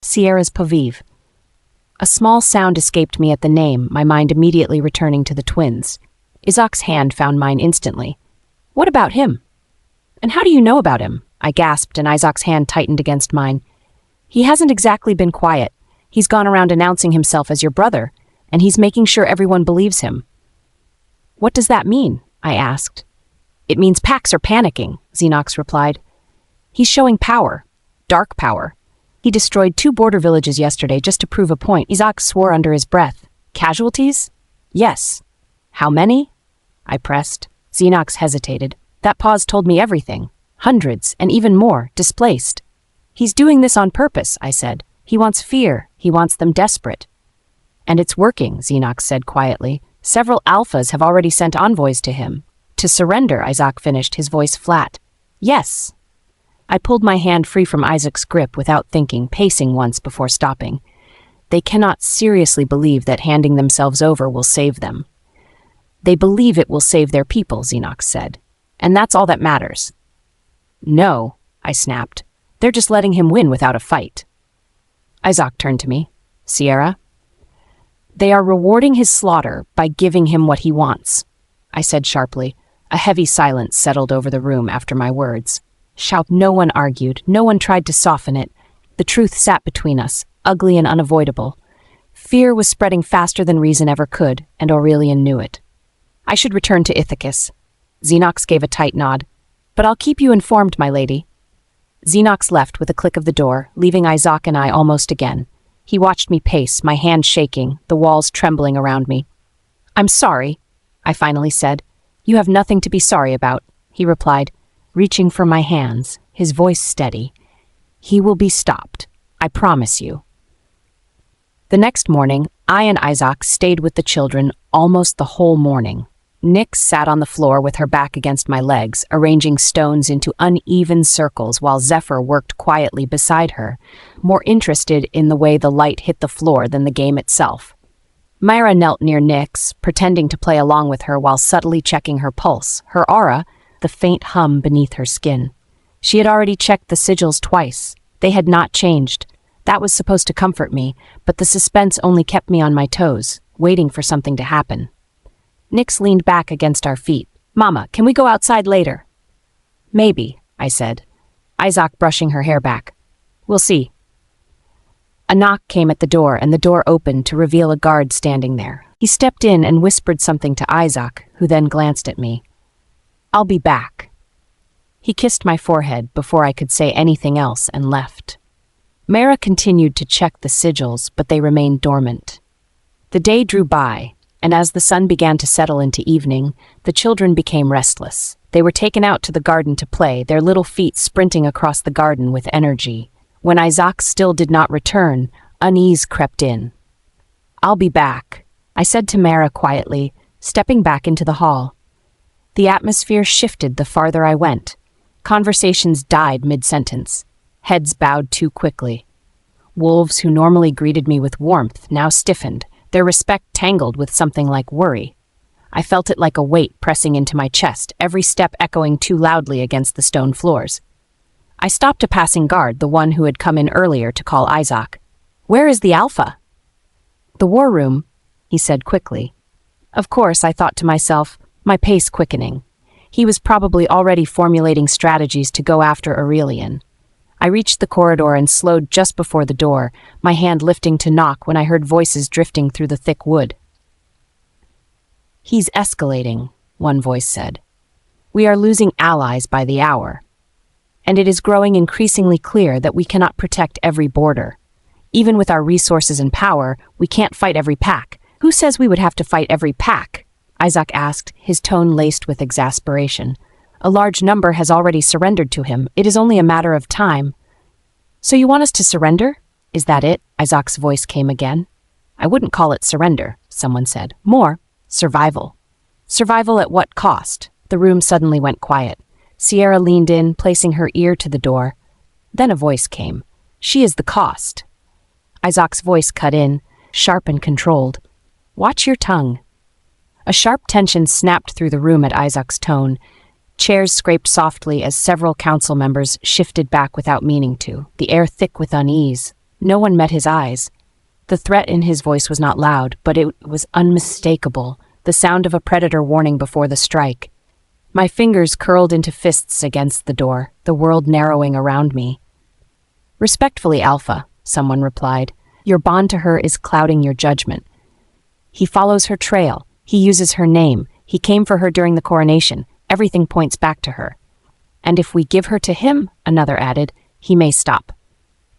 Sierra's Paviv. A small sound escaped me at the name, my mind immediately returning to the twins. Isaak's hand found mine instantly. What about him? And how do you know about him? I gasped, and Isaac's hand tightened against mine. He hasn't exactly been quiet. He's gone around announcing himself as your brother, and he's making sure everyone believes him. What does that mean? I asked. It means packs are panicking, Xenox replied. He's showing power. Dark power. He destroyed 2 border villages yesterday just to prove a point. Isaak swore under his breath. Casualties? Yes. How many? I pressed. Xenox hesitated. That pause told me everything. Hundreds, and even more, displaced. He's doing this on purpose, I said. He wants fear. He wants them desperate. And it's working, Xenox said quietly. Several alphas have already sent envoys to him. To surrender, Isaak finished, his voice flat. Yes. I pulled my hand free from Isaac's grip without thinking, pacing once before stopping. They cannot seriously believe that handing themselves over will save them. They believe it will save their people, Xenox said. And that's all that matters. No, I snapped. They're just letting him win without a fight. Isaak turned to me. Sierra? They are rewarding his slaughter by giving him what he wants, I said sharply. A heavy silence settled over the room after my words. No one argued, no one tried to soften it. The truth sat between us, ugly and unavoidable. Fear was spreading faster than reason ever could, and Aurelian knew it. I should return to Ithacus. Xenox gave a tight nod. But I'll keep you informed, my lady. Xenox left with a click of the door, leaving Isaak and I almost again. He watched me pace, my hand shaking, the walls trembling around me. I'm sorry, I finally said. You have nothing to be sorry about, he replied, reaching for my hands, his voice steady. He will be stopped, I promise you. The next morning, I and Isaak stayed with the children almost the whole morning. Nyx sat on the floor with her back against my legs, arranging stones into uneven circles while Zephyr worked quietly beside her, more interested in the way the light hit the floor than the game itself. Myra knelt near Nyx, pretending to play along with her while subtly checking her pulse, her aura, the faint hum beneath her skin. She had already checked the sigils twice. They had not changed. That was supposed to comfort me, but the suspense only kept me on my toes, waiting for something to happen. Nyx leaned back against our feet. Mama, can we go outside later? Maybe, I said. Isaak brushing her hair back. We'll see. A knock came at the door, and the door opened to reveal a guard standing there. He stepped in and whispered something to Isaak, who then glanced at me. I'll be back. He kissed my forehead before I could say anything else and left. Mara continued to check the sigils, but they remained dormant. The day drew by, and as the sun began to settle into evening, the children became restless. They were taken out to the garden to play, their little feet sprinting across the garden with energy. When Isaak still did not return, unease crept in. I'll be back, I said to Mara quietly, stepping back into the hall. The atmosphere shifted the farther I went. Conversations died mid-sentence. Heads bowed too quickly. Wolves who normally greeted me with warmth now stiffened, their respect tangled with something like worry. I felt it like a weight pressing into my chest, every step echoing too loudly against the stone floors. I stopped a passing guard, the one who had come in earlier to call Isaak. Where is the Alpha? The war room, he said quickly. Of course, I thought to myself, my pace quickening. He was probably already formulating strategies to go after Aurelian. I reached the corridor and slowed just before the door, my hand lifting to knock when I heard voices drifting through the thick wood. He's escalating, one voice said. We are losing allies by the hour. And it is growing increasingly clear that we cannot protect every border. Even with our resources and power, we can't fight every pack. Who says we would have to fight every pack? Isaak asked, his tone laced with exasperation. A large number has already surrendered to him. It is only a matter of time. So you want us to surrender? Is that it? Isaac's voice came again. I wouldn't call it surrender, someone said. More, survival. Survival at what cost? The room suddenly went quiet. Sierra leaned in, placing her ear to the door. Then a voice came. She is the cost. Isaac's voice cut in, sharp and controlled. Watch your tongue. A sharp tension snapped through the room at Isaac's tone. Chairs scraped softly as several council members shifted back without meaning to, the air thick with unease. No one met his eyes. The threat in his voice was not loud, but it was unmistakable, the sound of a predator warning before the strike. My fingers curled into fists against the door, the world narrowing around me. "Respectfully, Alpha," someone replied. "Your bond to her is clouding your judgment. He follows her trail. He uses her name. He came for her during the coronation. Everything points back to her. And if we give her to him," another added, "he may stop."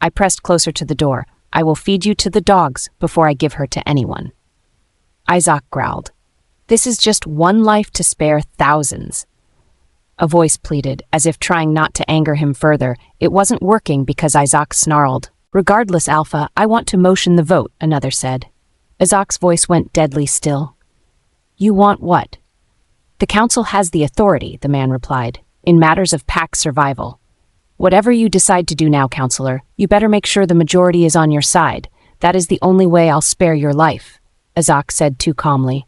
I pressed closer to the door. "I will feed you to the dogs before I give her to anyone." Isaak growled. "This is just one life to spare thousands." A voice pleaded, as if trying not to anger him further. It wasn't working because Isaak snarled. "Regardless, Alpha, I want to motion the vote," another said. Isaac's voice went deadly still. "You want what?" "The council has the authority," the man replied, "in matters of pack survival. Whatever you decide to do now, Counselor, you better make sure the majority is on your side. That is the only way I'll spare your life," Isaak said too calmly.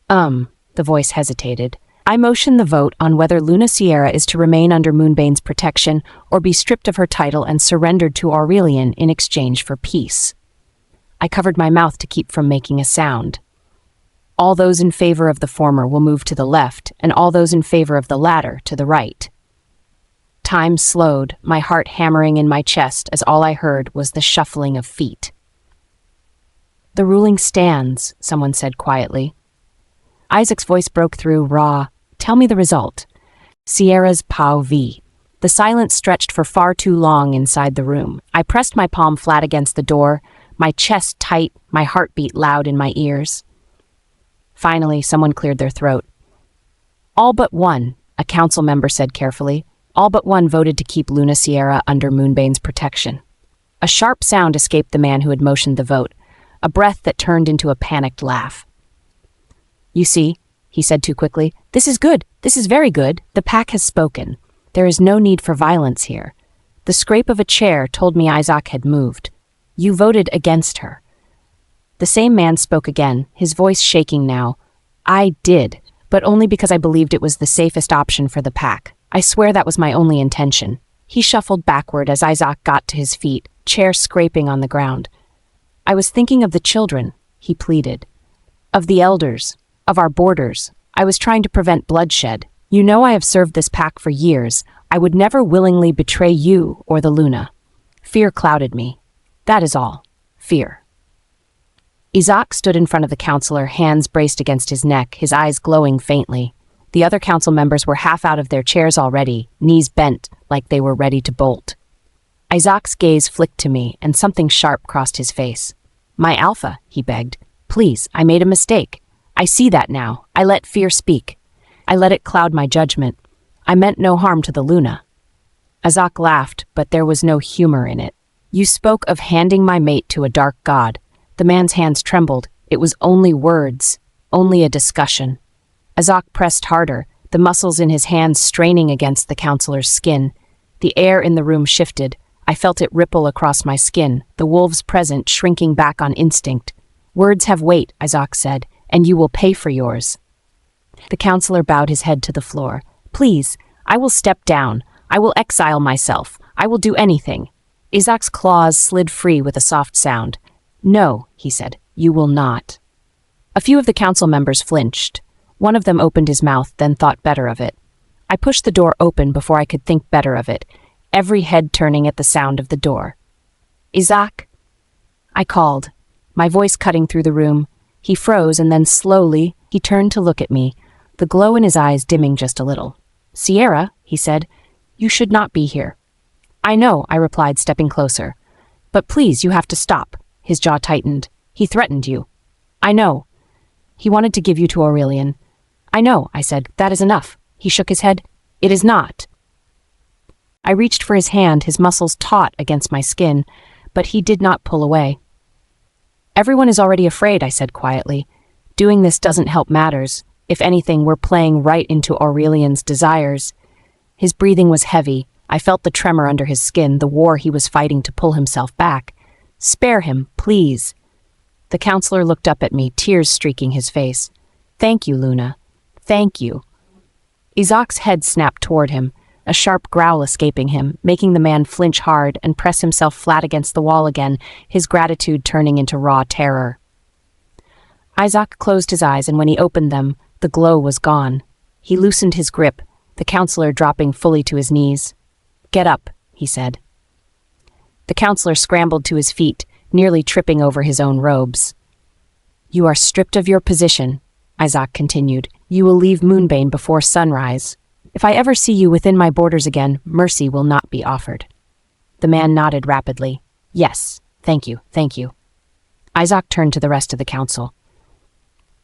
The voice hesitated. "I motion the vote on whether Luna Sierra is to remain under Moonbane's protection or be stripped of her title and surrendered to Aurelian in exchange for peace." I covered my mouth to keep from making a sound. "All those in favor of the former will move to the left, and all those in favor of the latter to the right." Time slowed, my heart hammering in my chest as all I heard was the shuffling of feet. "The ruling stands," someone said quietly. Isaac's voice broke through, raw. "Tell me the result." "Sierra's Pau V." The silence stretched for far too long inside the room. I pressed my palm flat against the door, my chest tight, my heartbeat loud in my ears. Finally, someone cleared their throat. "All but one," a council member said carefully. "All but one voted to keep Luna Sierra under Moonbane's protection." A sharp sound escaped the man who had motioned the vote, a breath that turned into a panicked laugh. "You see," he said too quickly, "this is good. This is very good. The pack has spoken. There is no need for violence here." The scrape of a chair told me Isaak had moved. "You voted against her." The same man spoke again, his voice shaking now. "I did, but only because I believed it was the safest option for the pack. I swear that was my only intention." He shuffled backward as Isaak got to his feet, chair scraping on the ground. "I was thinking of the children," he pleaded. "Of the elders. Of our borders. I was trying to prevent bloodshed. You know I have served this pack for years. I would never willingly betray you or the Luna. Fear clouded me. That is all. Fear." Isaak stood in front of the counselor, hands braced against his neck, his eyes glowing faintly. The other council members were half out of their chairs already, knees bent, like they were ready to bolt. Isaac's gaze flicked to me, and something sharp crossed his face. "My Alpha," he begged. "Please, I made a mistake. I see that now. I let fear speak. I let it cloud my judgment. I meant no harm to the Luna." Isaak laughed, but there was no humor in it. "You spoke of handing my mate to a dark god." The man's hands trembled. It was only words, only a discussion. Isaak pressed harder, the muscles in his hands straining against the counselor's skin. The air in the room shifted. I felt it ripple across my skin, the wolves present shrinking back on instinct. "Words have weight," Isaak said, "and you will pay for yours." The counselor bowed his head to the floor. "Please, I will step down. I will exile myself. I will do anything." Isaac's claws slid free with a soft sound. "No," he said, "you will not." A few of the council members flinched. One of them opened his mouth, then thought better of it. I pushed the door open before I could think better of it, every head turning at the sound of the door. "Isaak?" I called, my voice cutting through the room. He froze, and then slowly, he turned to look at me, the glow in his eyes dimming just a little. "Sierra," he said, "you should not be here." "I know," I replied, stepping closer. "But please, you have to stop." His jaw tightened. "He threatened you." "I know." "He wanted to give you to Aurelian." "I know," I said. "That is enough." He shook his head. "It is not." I reached for his hand, his muscles taut against my skin, but he did not pull away. "Everyone is already afraid," I said quietly. "Doing this doesn't help matters. If anything, we're playing right into Aurelian's desires." His breathing was heavy. I felt the tremor under his skin, the war he was fighting to pull himself back. "Spare him, please." The counselor looked up at me, tears streaking his face. "Thank you, Luna. Thank you." Isaac's head snapped toward him. a sharp growl escaping him, making the man flinch hard and press himself flat against the wall again, his gratitude turning into raw terror. Isaak closed his eyes, and when he opened them, the glow was gone. He loosened his grip, the counselor dropping fully to his knees. "Get up," he said. The counselor scrambled to his feet, nearly tripping over his own robes. "You are stripped of your position," Isaak continued. "You will leave Moonbane before sunrise. If I ever see you within my borders again, mercy will not be offered." The man nodded rapidly. "Yes, thank you, thank you." Isaak turned to the rest of the council.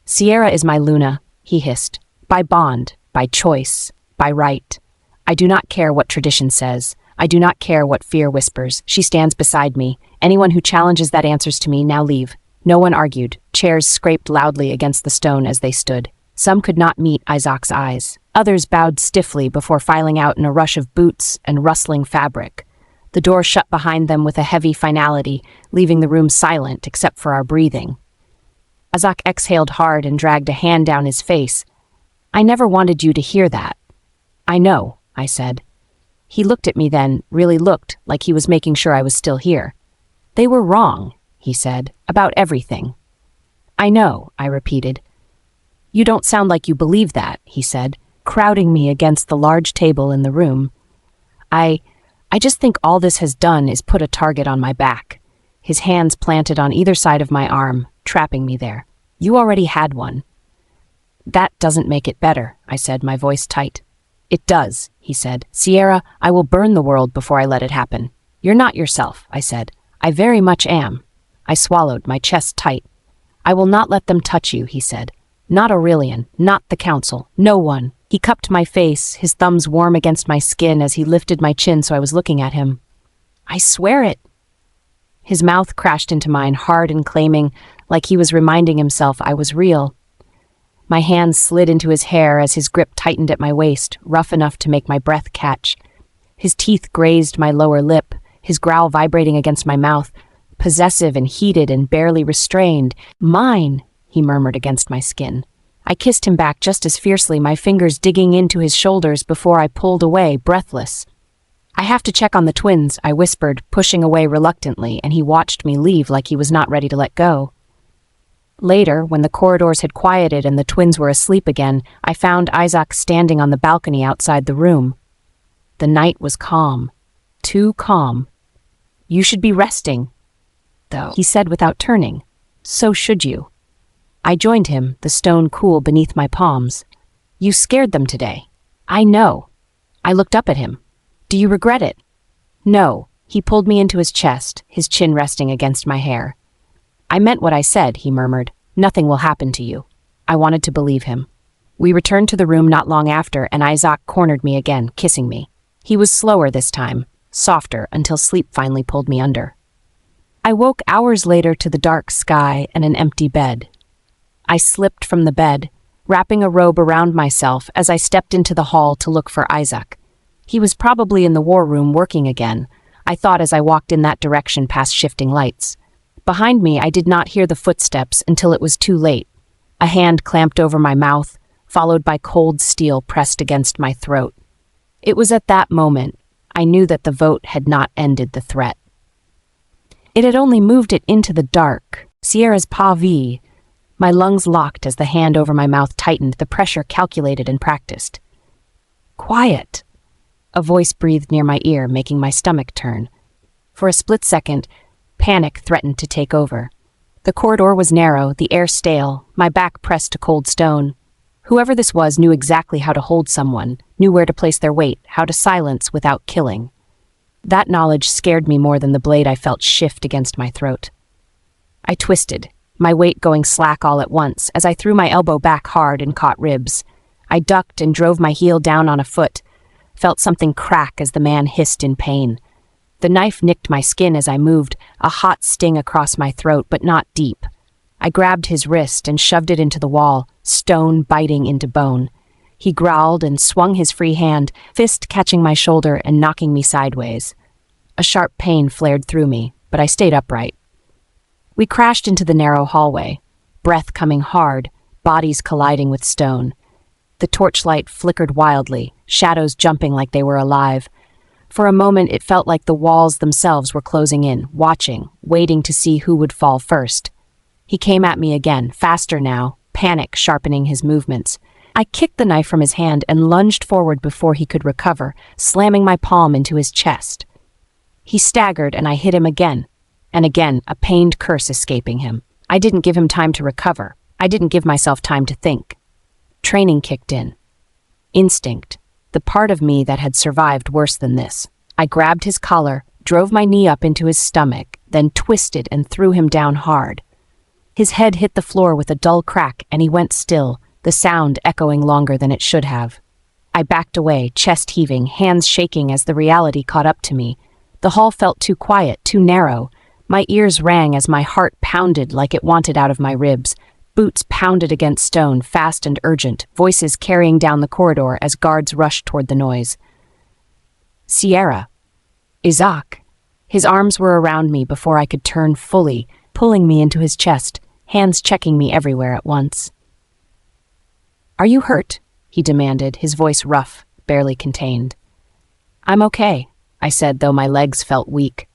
"Sierra is my Luna," he hissed. "By bond, by choice, by right. I do not care what tradition says. I do not care what fear whispers. She stands beside me. Anyone who challenges that answers to me, now leave." No one argued. Chairs scraped loudly against the stone as they stood. Some could not meet Isaac's eyes. Others bowed stiffly before filing out in a rush of boots and rustling fabric. The door shut behind them with a heavy finality, leaving the room silent except for our breathing. Isaak exhaled hard and dragged a hand down his face. "I never wanted you to hear that." "I know," I said. He looked at me then, really looked, like he was making sure I was still here. "They were wrong," he said, "about everything." "I know," I repeated. "You don't sound like you believe that," he said, crowding me against the large table in the room. I just think all this has done is put a target on my back." His hands planted on either side of my arm, trapping me there. "You already had one." "That doesn't make it better," I said, my voice tight. "It does," he said. "Sierra, I will burn the world before I let it happen." "You're not yourself," I said. "I very much am." I swallowed, my chest tight. "I will not let them touch you," he said. "Not Aurelian, not the council, no one." He cupped my face, his thumbs warm against my skin as he lifted my chin so I was looking at him. "I swear it." His mouth crashed into mine, hard and claiming, like he was reminding himself I was real. My hands slid into his hair as his grip tightened at my waist, rough enough to make my breath catch. His teeth grazed my lower lip, his growl vibrating against my mouth, possessive and heated and barely restrained. "Mine," he murmured against my skin. I kissed him back just as fiercely, my fingers digging into his shoulders before I pulled away, breathless. "I have to check on the twins," I whispered, pushing away reluctantly, and he watched me leave like he was not ready to let go. Later, when the corridors had quieted and the twins were asleep again, I found Isaak standing on the balcony outside the room. The night was calm. Too calm. "You should be resting, though," he said without turning. "So should you." I joined him, the stone cool beneath my palms. "You scared them today." "I know." I looked up at him. "Do you regret it?" "No." He pulled me into his chest, his chin resting against my hair. "I meant what I said," he murmured. "Nothing will happen to you." I wanted to believe him. We returned to the room not long after, and Isaak cornered me again, kissing me. He was slower this time, softer, until sleep finally pulled me under. I woke hours later to the dark sky and an empty bed. I slipped from the bed, wrapping a robe around myself as I stepped into the hall to look for Isaak. He was probably in the war room working again, I thought as I walked in that direction past shifting lights. Behind me, I did not hear the footsteps until it was too late. A hand clamped over my mouth, followed by cold steel pressed against my throat. It was at that moment I knew that the vote had not ended the threat. It had only moved it into the dark. Sierra's pas vie. My lungs locked as the hand over my mouth tightened, the pressure calculated and practiced. "Quiet," a voice breathed near my ear, making my stomach turn. For a split second, panic threatened to take over. The corridor was narrow, the air stale, my back pressed to cold stone. Whoever this was knew exactly how to hold someone, knew where to place their weight, how to silence without killing. That knowledge scared me more than the blade I felt shift against my throat. I twisted, my weight going slack all at once, as I threw my elbow back hard and caught ribs. I ducked and drove my heel down on a foot, felt something crack as the man hissed in pain. The knife nicked my skin as I moved, a hot sting across my throat, but not deep. I grabbed his wrist and shoved it into the wall, stone biting into bone. He growled and swung his free hand, fist catching my shoulder and knocking me sideways. A sharp pain flared through me, but I stayed upright. We crashed into the narrow hallway, breath coming hard, bodies colliding with stone. The torchlight flickered wildly, shadows jumping like they were alive. For a moment, it felt like the walls themselves were closing in, watching, waiting to see who would fall first. He came at me again, faster now, panic sharpening his movements. I kicked the knife from his hand and lunged forward before he could recover, slamming my palm into his chest. He staggered and I hit him again, and again, a pained curse escaping him. I didn't give him time to recover. I didn't give myself time to think. Training kicked in. Instinct, the part of me that had survived worse than this. I grabbed his collar, drove my knee up into his stomach, then twisted and threw him down hard. His head hit the floor with a dull crack and he went still, the sound echoing longer than it should have. I backed away, chest heaving, hands shaking as the reality caught up to me. The hall felt too quiet, too narrow. My ears rang as my heart pounded like it wanted out of my ribs. Boots pounded against stone, fast and urgent, voices carrying down the corridor as guards rushed toward the noise. Sierra. Isaak. His arms were around me before I could turn fully, pulling me into his chest, hands checking me everywhere at once. "Are you hurt?" he demanded, his voice rough, barely contained. "I'm okay," I said, though my legs felt weak.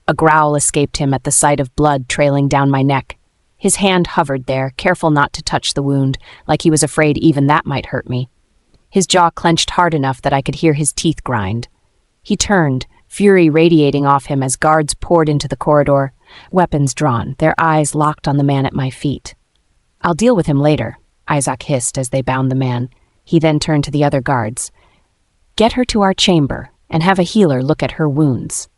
A growl escaped him at the sight of blood trailing down my neck. His hand hovered there, careful not to touch the wound, like he was afraid even that might hurt me. His jaw clenched hard enough that I could hear his teeth grind. He turned, fury radiating off him as guards poured into the corridor, weapons drawn, their eyes locked on the man at my feet. "I'll deal with him later," Isaak hissed as they bound the man. He then turned to the other guards. "Get her to our chamber, and have a healer look at her wounds."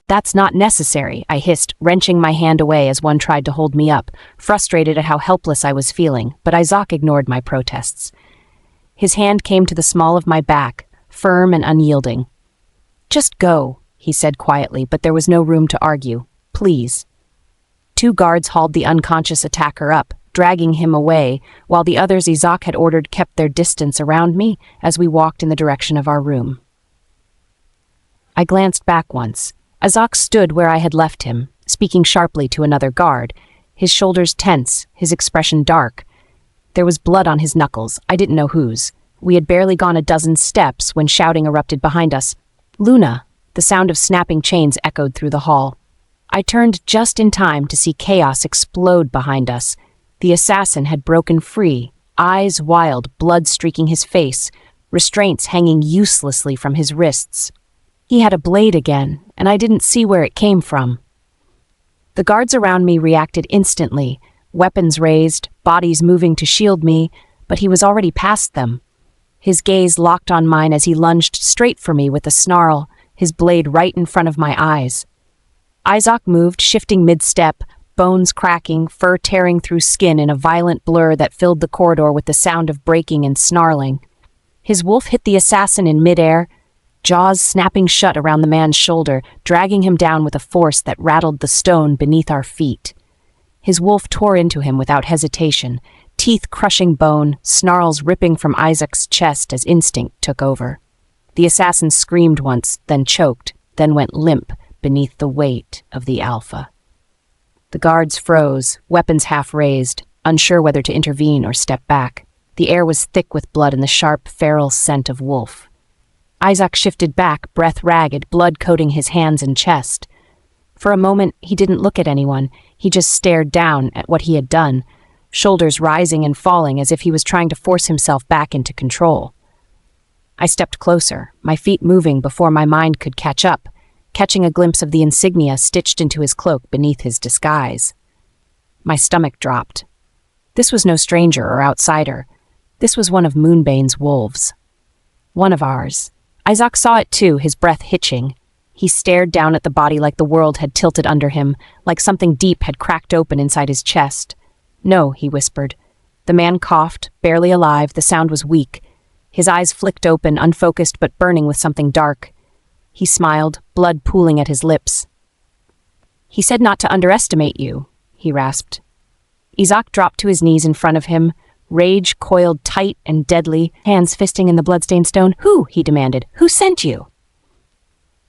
"That's not necessary," I hissed, wrenching my hand away as one tried to hold me up, frustrated at how helpless I was feeling, but Isaak ignored my protests. His hand came to the small of my back, firm and unyielding. "Just go," he said quietly, but there was no room to argue. "Please." 2 guards hauled the unconscious attacker up, dragging him away, while the others Isaak had ordered kept their distance around me as we walked in the direction of our room. I glanced back once. Isaak stood where I had left him, speaking sharply to another guard, his shoulders tense, his expression dark. There was blood on his knuckles, I didn't know whose. We had barely gone a dozen steps when shouting erupted behind us. "Luna!" The sound of snapping chains echoed through the hall. I turned just in time to see chaos explode behind us. The assassin had broken free, eyes wild, blood streaking his face, restraints hanging uselessly from his wrists. He had a blade again, and I didn't see where it came from. The guards around me reacted instantly, weapons raised, bodies moving to shield me, but he was already past them. His gaze locked on mine as he lunged straight for me with a snarl, his blade right in front of my eyes. Isaak moved, shifting mid-step, bones cracking, fur tearing through skin in a violent blur that filled the corridor with the sound of breaking and snarling. His wolf hit the assassin in midair, jaws snapping shut around the man's shoulder, dragging him down with a force that rattled the stone beneath our feet. His wolf tore into him without hesitation, teeth crushing bone, snarls ripping from Isaac's chest as instinct took over. The assassin screamed once, then choked, then went limp beneath the weight of the Alpha. The guards froze, weapons half raised, unsure whether to intervene or step back. The air was thick with blood and the sharp, feral scent of wolf. Isaak shifted back, breath ragged, blood coating his hands and chest. For a moment, he didn't look at anyone. He just stared down at what he had done, shoulders rising and falling as if he was trying to force himself back into control. I stepped closer, my feet moving before my mind could catch up, catching a glimpse of the insignia stitched into his cloak beneath his disguise. My stomach dropped. This was no stranger or outsider. This was one of Moonbane's wolves. One of ours. Isaak saw it too, his breath hitching. He stared down at the body like the world had tilted under him, like something deep had cracked open inside his chest. "No," he whispered. The man coughed, barely alive, the sound was weak. His eyes flicked open, unfocused but burning with something dark. He smiled, blood pooling at his lips. "He said not to underestimate you," he rasped. Isaak dropped to his knees in front of him, rage coiled tight and deadly, hands fisting in the bloodstained stone. "Who?" he demanded. "Who sent you?"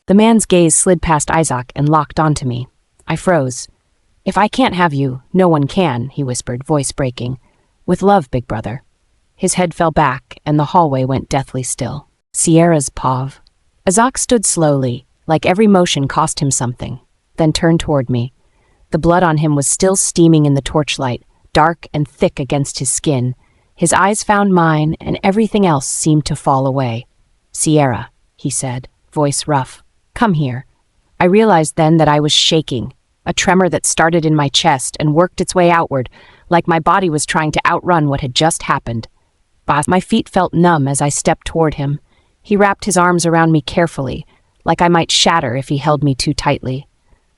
The man's gaze slid past Isaak and locked onto me. I froze. "If I can't have you, no one can," he whispered, voice breaking. "With love, big brother." His head fell back, and the hallway went deathly still. Sierra's pav. Isaak stood slowly, like every motion cost him something, then turned toward me. The blood on him was still steaming in the torchlight, dark and thick against his skin. His eyes found mine, and everything else seemed to fall away. "Sierra," he said, voice rough. "Come here." I realized then that I was shaking, a tremor that started in my chest and worked its way outward, like my body was trying to outrun what had just happened. My feet felt numb as I stepped toward him. He wrapped his arms around me carefully, like I might shatter if he held me too tightly.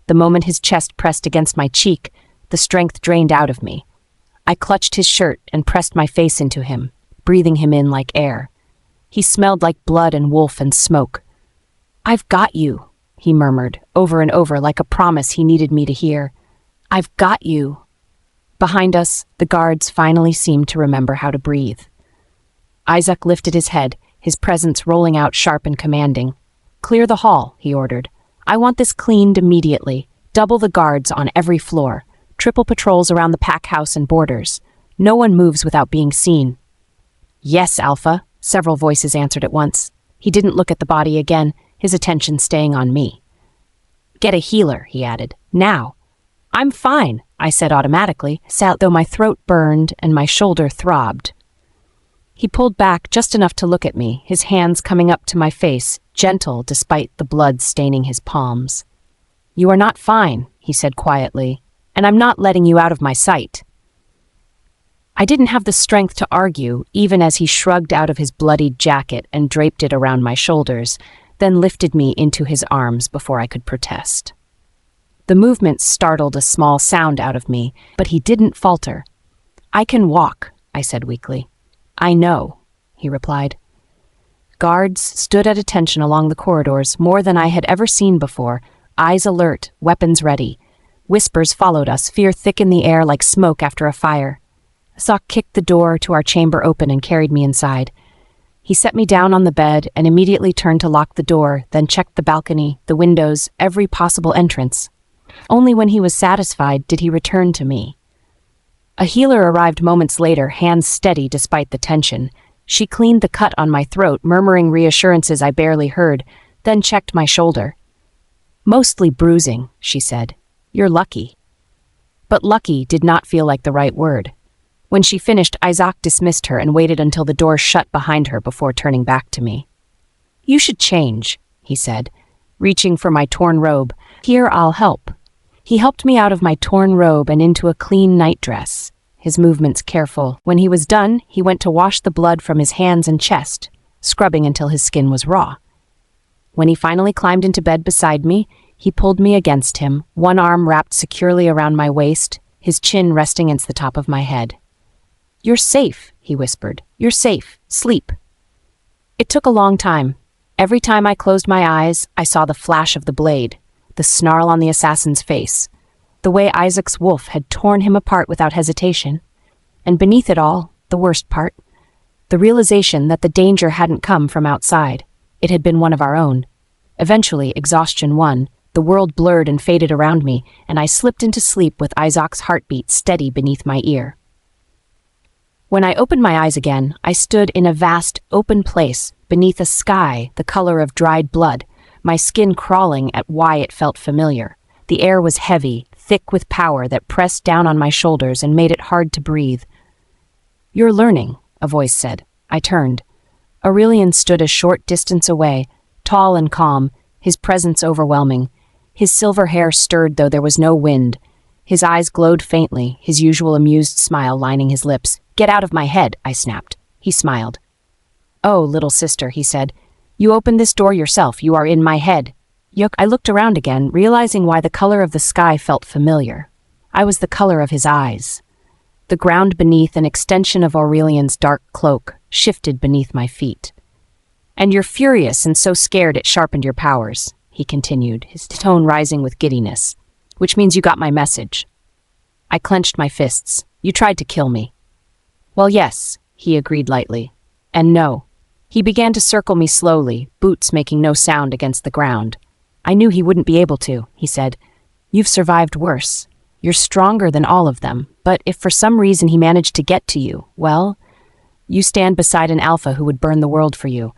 The moment his chest pressed against my cheek, the strength drained out of me. I clutched his shirt and pressed my face into him, breathing him in like air. He smelled like blood and wolf and smoke. "I've got you," he murmured, over and over like a promise he needed me to hear. "I've got you." Behind us, the guards finally seemed to remember how to breathe. Isaak lifted his head, his presence rolling out sharp and commanding. "Clear the hall," he ordered. "I want this cleaned immediately. Double the guards on every floor. Triple patrols around the pack house and borders. No one moves without being seen." "Yes, Alpha," several voices answered at once. He didn't look at the body again, his attention staying on me. "Get a healer," he added. "Now." "I'm fine," I said automatically, though my throat burned and my shoulder throbbed. He pulled back just enough to look at me, his hands coming up to my face, gentle despite the blood staining his palms. "You are not fine," he said quietly, "and I'm not letting you out of my sight." I didn't have the strength to argue, even as he shrugged out of his bloodied jacket and draped it around my shoulders, then lifted me into his arms before I could protest. The movement startled a small sound out of me, but he didn't falter. "I can walk," I said weakly. "I know," he replied. Guards stood at attention along the corridors, more than I had ever seen before, eyes alert, weapons ready. Whispers followed us, fear thick in the air like smoke after a fire. Isaak kicked the door to our chamber open and carried me inside. He set me down on the bed and immediately turned to lock the door, then checked the balcony, the windows, every possible entrance. Only when he was satisfied did he return to me. A healer arrived moments later, hands steady despite the tension. She cleaned the cut on my throat, murmuring reassurances I barely heard, then checked my shoulder. "Mostly bruising," she said. "You're lucky." But lucky did not feel like the right word. When she finished, Isaak dismissed her and waited until the door shut behind her before turning back to me. "You should change," he said, reaching for my torn robe. "Here, I'll help." He helped me out of my torn robe and into a clean nightdress, his movements careful. When he was done, he went to wash the blood from his hands and chest, scrubbing until his skin was raw. When he finally climbed into bed beside me, he pulled me against him, one arm wrapped securely around my waist, his chin resting against the top of my head. "You're safe," he whispered. "You're safe. Sleep." It took a long time. Every time I closed my eyes, I saw the flash of the blade, the snarl on the assassin's face, the way Isaac's wolf had torn him apart without hesitation. And beneath it all, the worst part, the realization that the danger hadn't come from outside. It had been one of our own. Eventually, exhaustion won. The world blurred and faded around me, and I slipped into sleep with Isaac's heartbeat steady beneath my ear. When I opened my eyes again, I stood in a vast, open place beneath a sky the color of dried blood, my skin crawling at why it felt familiar. The air was heavy, thick with power that pressed down on my shoulders and made it hard to breathe. "You're learning," a voice said. I turned. Aurelian stood a short distance away, tall and calm, his presence overwhelming. His silver hair stirred though there was no wind. His eyes glowed faintly, his usual amused smile lining his lips. "Get out of my head," I snapped. He smiled. "Oh, little sister," he said. "You opened this door yourself. You are in my head." I looked around again, realizing why the color of the sky felt familiar. I was the color of his eyes. The ground beneath, an extension of Aurelian's dark cloak, shifted beneath my feet. "And you're furious and so scared it sharpened your powers," he continued, his tone rising with giddiness. "Which means you got my message." I clenched my fists. "You tried to kill me." "Well, yes," he agreed lightly. "And no." He began to circle me slowly, boots making no sound against the ground. "I knew he wouldn't be able to," he said. "You've survived worse. You're stronger than all of them, but if for some reason he managed to get to you, well, You stand beside an alpha who would burn the world for you.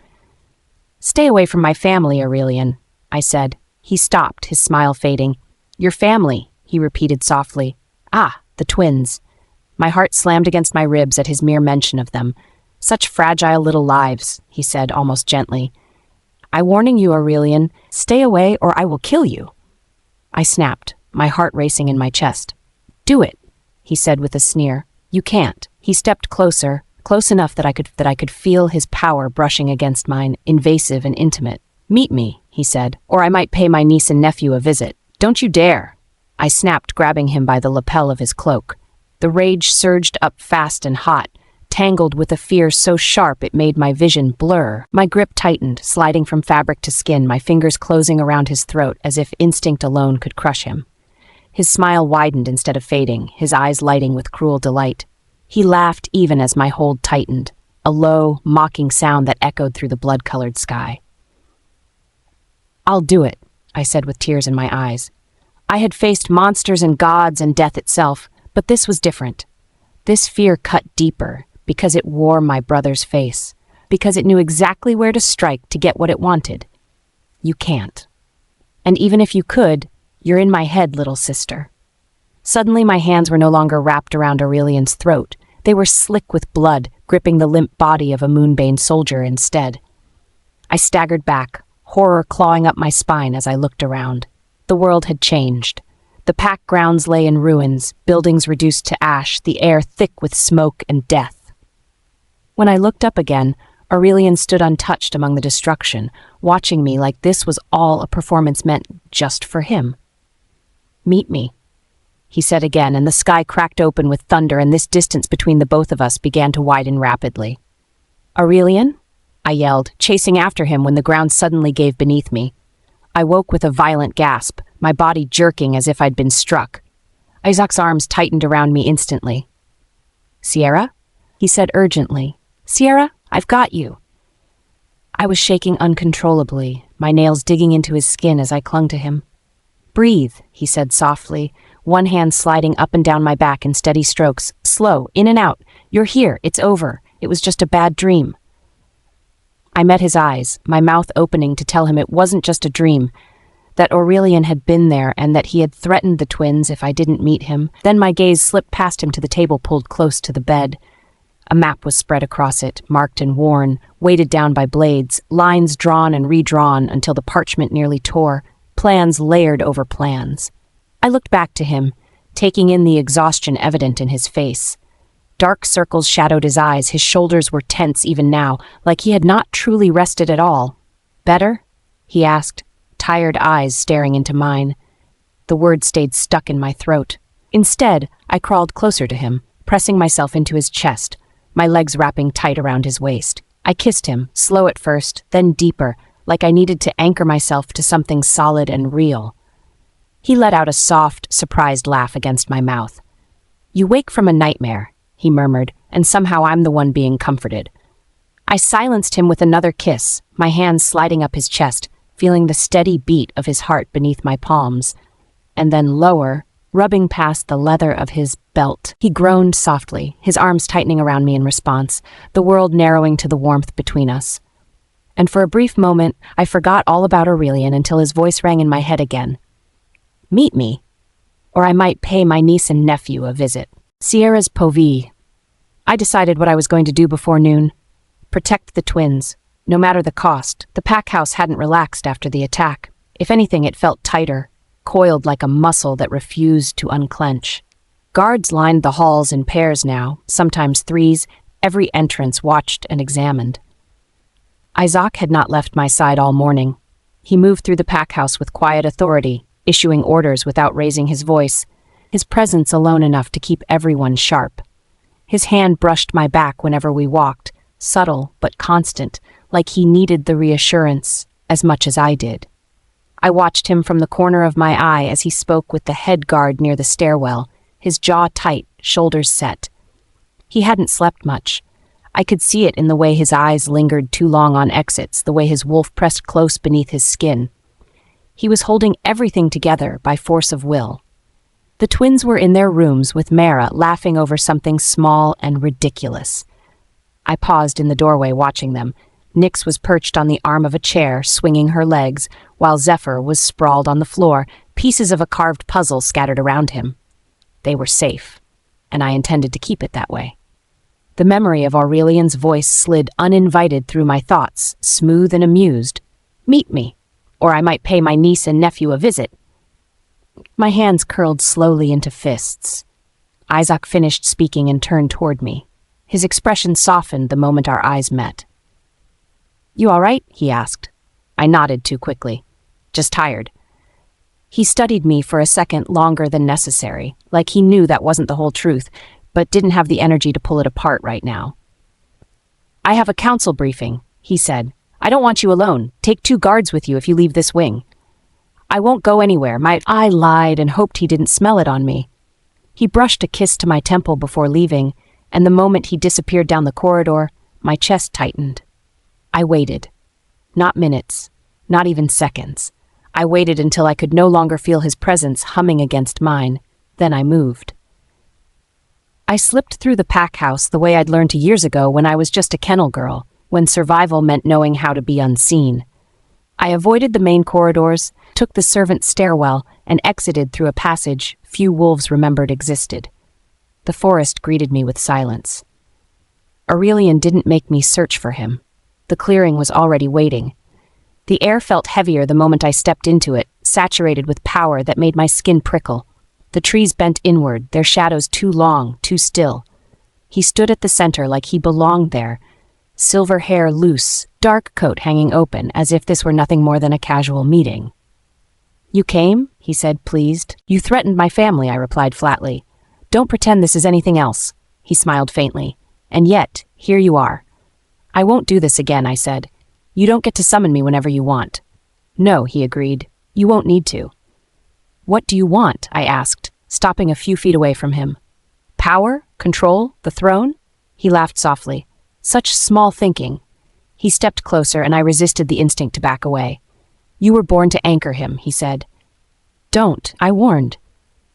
Stay away from my family, Aurelian, I said. He stopped, his smile fading. Your family, he repeated softly. Ah, the twins. My heart slammed against my ribs at his mere mention of them. Such fragile little lives, he said almost gently. I'm warning you, Aurelian, stay away or I will kill you. I snapped, my heart racing in my chest. Do it, he said with a sneer. You can't. He stepped closer, close enough that I could feel his power brushing against mine, invasive and intimate. Meet me, he said, or I might pay my niece and nephew a visit. Don't you dare. I snapped, grabbing him by the lapel of his cloak. The rage surged up fast and hot, tangled with a fear so sharp it made my vision blur. My grip tightened, sliding from fabric to skin, my fingers closing around his throat as if instinct alone could crush him. His smile widened instead of fading, his eyes lighting with cruel delight. He laughed even as my hold tightened, a low, mocking sound that echoed through the blood-colored sky. I'll do it, I said with tears in my eyes. I had faced monsters and gods and death itself, but this was different. This fear cut deeper because it wore my brother's face, because it knew exactly where to strike to get what it wanted. You can't. And even if you could, you're in my head, little sister. Suddenly my hands were no longer wrapped around Aurelian's throat. They were slick with blood, gripping the limp body of a Moonbane soldier instead. I staggered back, horror clawing up my spine as I looked around. The world had changed. The pack grounds lay in ruins, buildings reduced to ash, the air thick with smoke and death. When I looked up again, Aurelian stood untouched among the destruction, watching me like this was all a performance meant just for him. Meet me, he said again, and the sky cracked open with thunder, and this distance between the both of us began to widen rapidly. Aurelian? I yelled, chasing after him when the ground suddenly gave beneath me. I woke with a violent gasp, my body jerking as if I'd been struck. Isaac's arms tightened around me instantly. Sierra? He said urgently. Sierra, I've got you. I was shaking uncontrollably, my nails digging into his skin as I clung to him. Breathe, he said softly, one hand sliding up and down my back in steady strokes. Slow, in and out. You're here, it's over. It was just a bad dream. I met his eyes, my mouth opening to tell him it wasn't just a dream, that Aurelian had been there and that he had threatened the twins if I didn't meet him. Then my gaze slipped past him to the table pulled close to the bed. A map was spread across it, marked and worn, weighted down by blades, lines drawn and redrawn until the parchment nearly tore, plans layered over plans. I looked back to him, taking in the exhaustion evident in his face. Dark circles shadowed his eyes, his shoulders were tense even now, like he had not truly rested at all. Better? He asked, tired eyes staring into mine. The words stayed stuck in my throat. Instead, I crawled closer to him, pressing myself into his chest, my legs wrapping tight around his waist. I kissed him, slow at first, then deeper, like I needed to anchor myself to something solid and real. He let out a soft, surprised laugh against my mouth. You wake from a nightmare, he murmured, and somehow I'm the one being comforted. I silenced him with another kiss, my hands sliding up his chest, feeling the steady beat of his heart beneath my palms, and then lower, rubbing past the leather of his belt. He groaned softly, his arms tightening around me in response, the world narrowing to the warmth between us. And for a brief moment, I forgot all about Aurelian until his voice rang in my head again. Meet me, or I might pay my niece and nephew a visit. Sierra's povee. I decided what I was going to do before noon. Protect the twins, no matter the cost. The pack house hadn't relaxed after the attack. If anything, it felt tighter, coiled like a muscle that refused to unclench. Guards lined the halls in pairs now, sometimes threes, every entrance watched and examined. Isaak had not left my side all morning. He moved through the pack house with quiet authority, issuing orders without raising his voice, his presence alone enough to keep everyone sharp. His hand brushed my back whenever we walked, subtle but constant, like he needed the reassurance as much as I did. I watched him from the corner of my eye as he spoke with the head guard near the stairwell, his jaw tight, shoulders set. He hadn't slept much. I could see it in the way his eyes lingered too long on exits, the way his wolf pressed close beneath his skin. He was holding everything together by force of will. The twins were in their rooms with Mara laughing over something small and ridiculous. I paused in the doorway watching them. Nyx was perched on the arm of a chair, swinging her legs, while Zephyr was sprawled on the floor, pieces of a carved puzzle scattered around him. They were safe, and I intended to keep it that way. The memory of Aurelian's voice slid uninvited through my thoughts, smooth and amused. Meet me, or I might pay my niece and nephew a visit. My hands curled slowly into fists. Isaak finished speaking and turned toward me. His expression softened the moment our eyes met. "You all right?" he asked. I nodded too quickly. "Just tired." He studied me for a second longer than necessary, like he knew that wasn't the whole truth, but didn't have the energy to pull it apart right now. "I have a council briefing," he said. "I don't want you alone. Take 2 guards with you if you leave this wing." "I won't go anywhere." I lied and hoped he didn't smell it on me. He brushed a kiss to my temple before leaving, and the moment he disappeared down the corridor, my chest tightened. I waited. Not minutes, not even seconds. I waited until I could no longer feel his presence humming against mine. Then I moved. I slipped through the pack house the way I'd learned years ago when I was just a kennel girl, when survival meant knowing how to be unseen. I avoided the main corridors, took the servant stairwell, and exited through a passage few wolves remembered existed. The forest greeted me with silence. Aurelian didn't make me search for him. The clearing was already waiting. The air felt heavier the moment I stepped into it, saturated with power that made my skin prickle. The trees bent inward, their shadows too long, too still. He stood at the center like he belonged there, silver hair loose, dark coat hanging open, as if this were nothing more than a casual meeting. "You came?" he said, pleased. "You threatened my family," I replied flatly. "Don't pretend this is anything else." He smiled faintly. "And yet, here you are." "I won't do this again," I said. "You don't get to summon me whenever you want." "No," he agreed. "You won't need to." "What do you want?" I asked, stopping a few feet away from him. "Power? Control? The throne?" He laughed softly. "Such small thinking." He stepped closer, and I resisted the instinct to back away. "You were born to anchor him," he said. "Don't," I warned.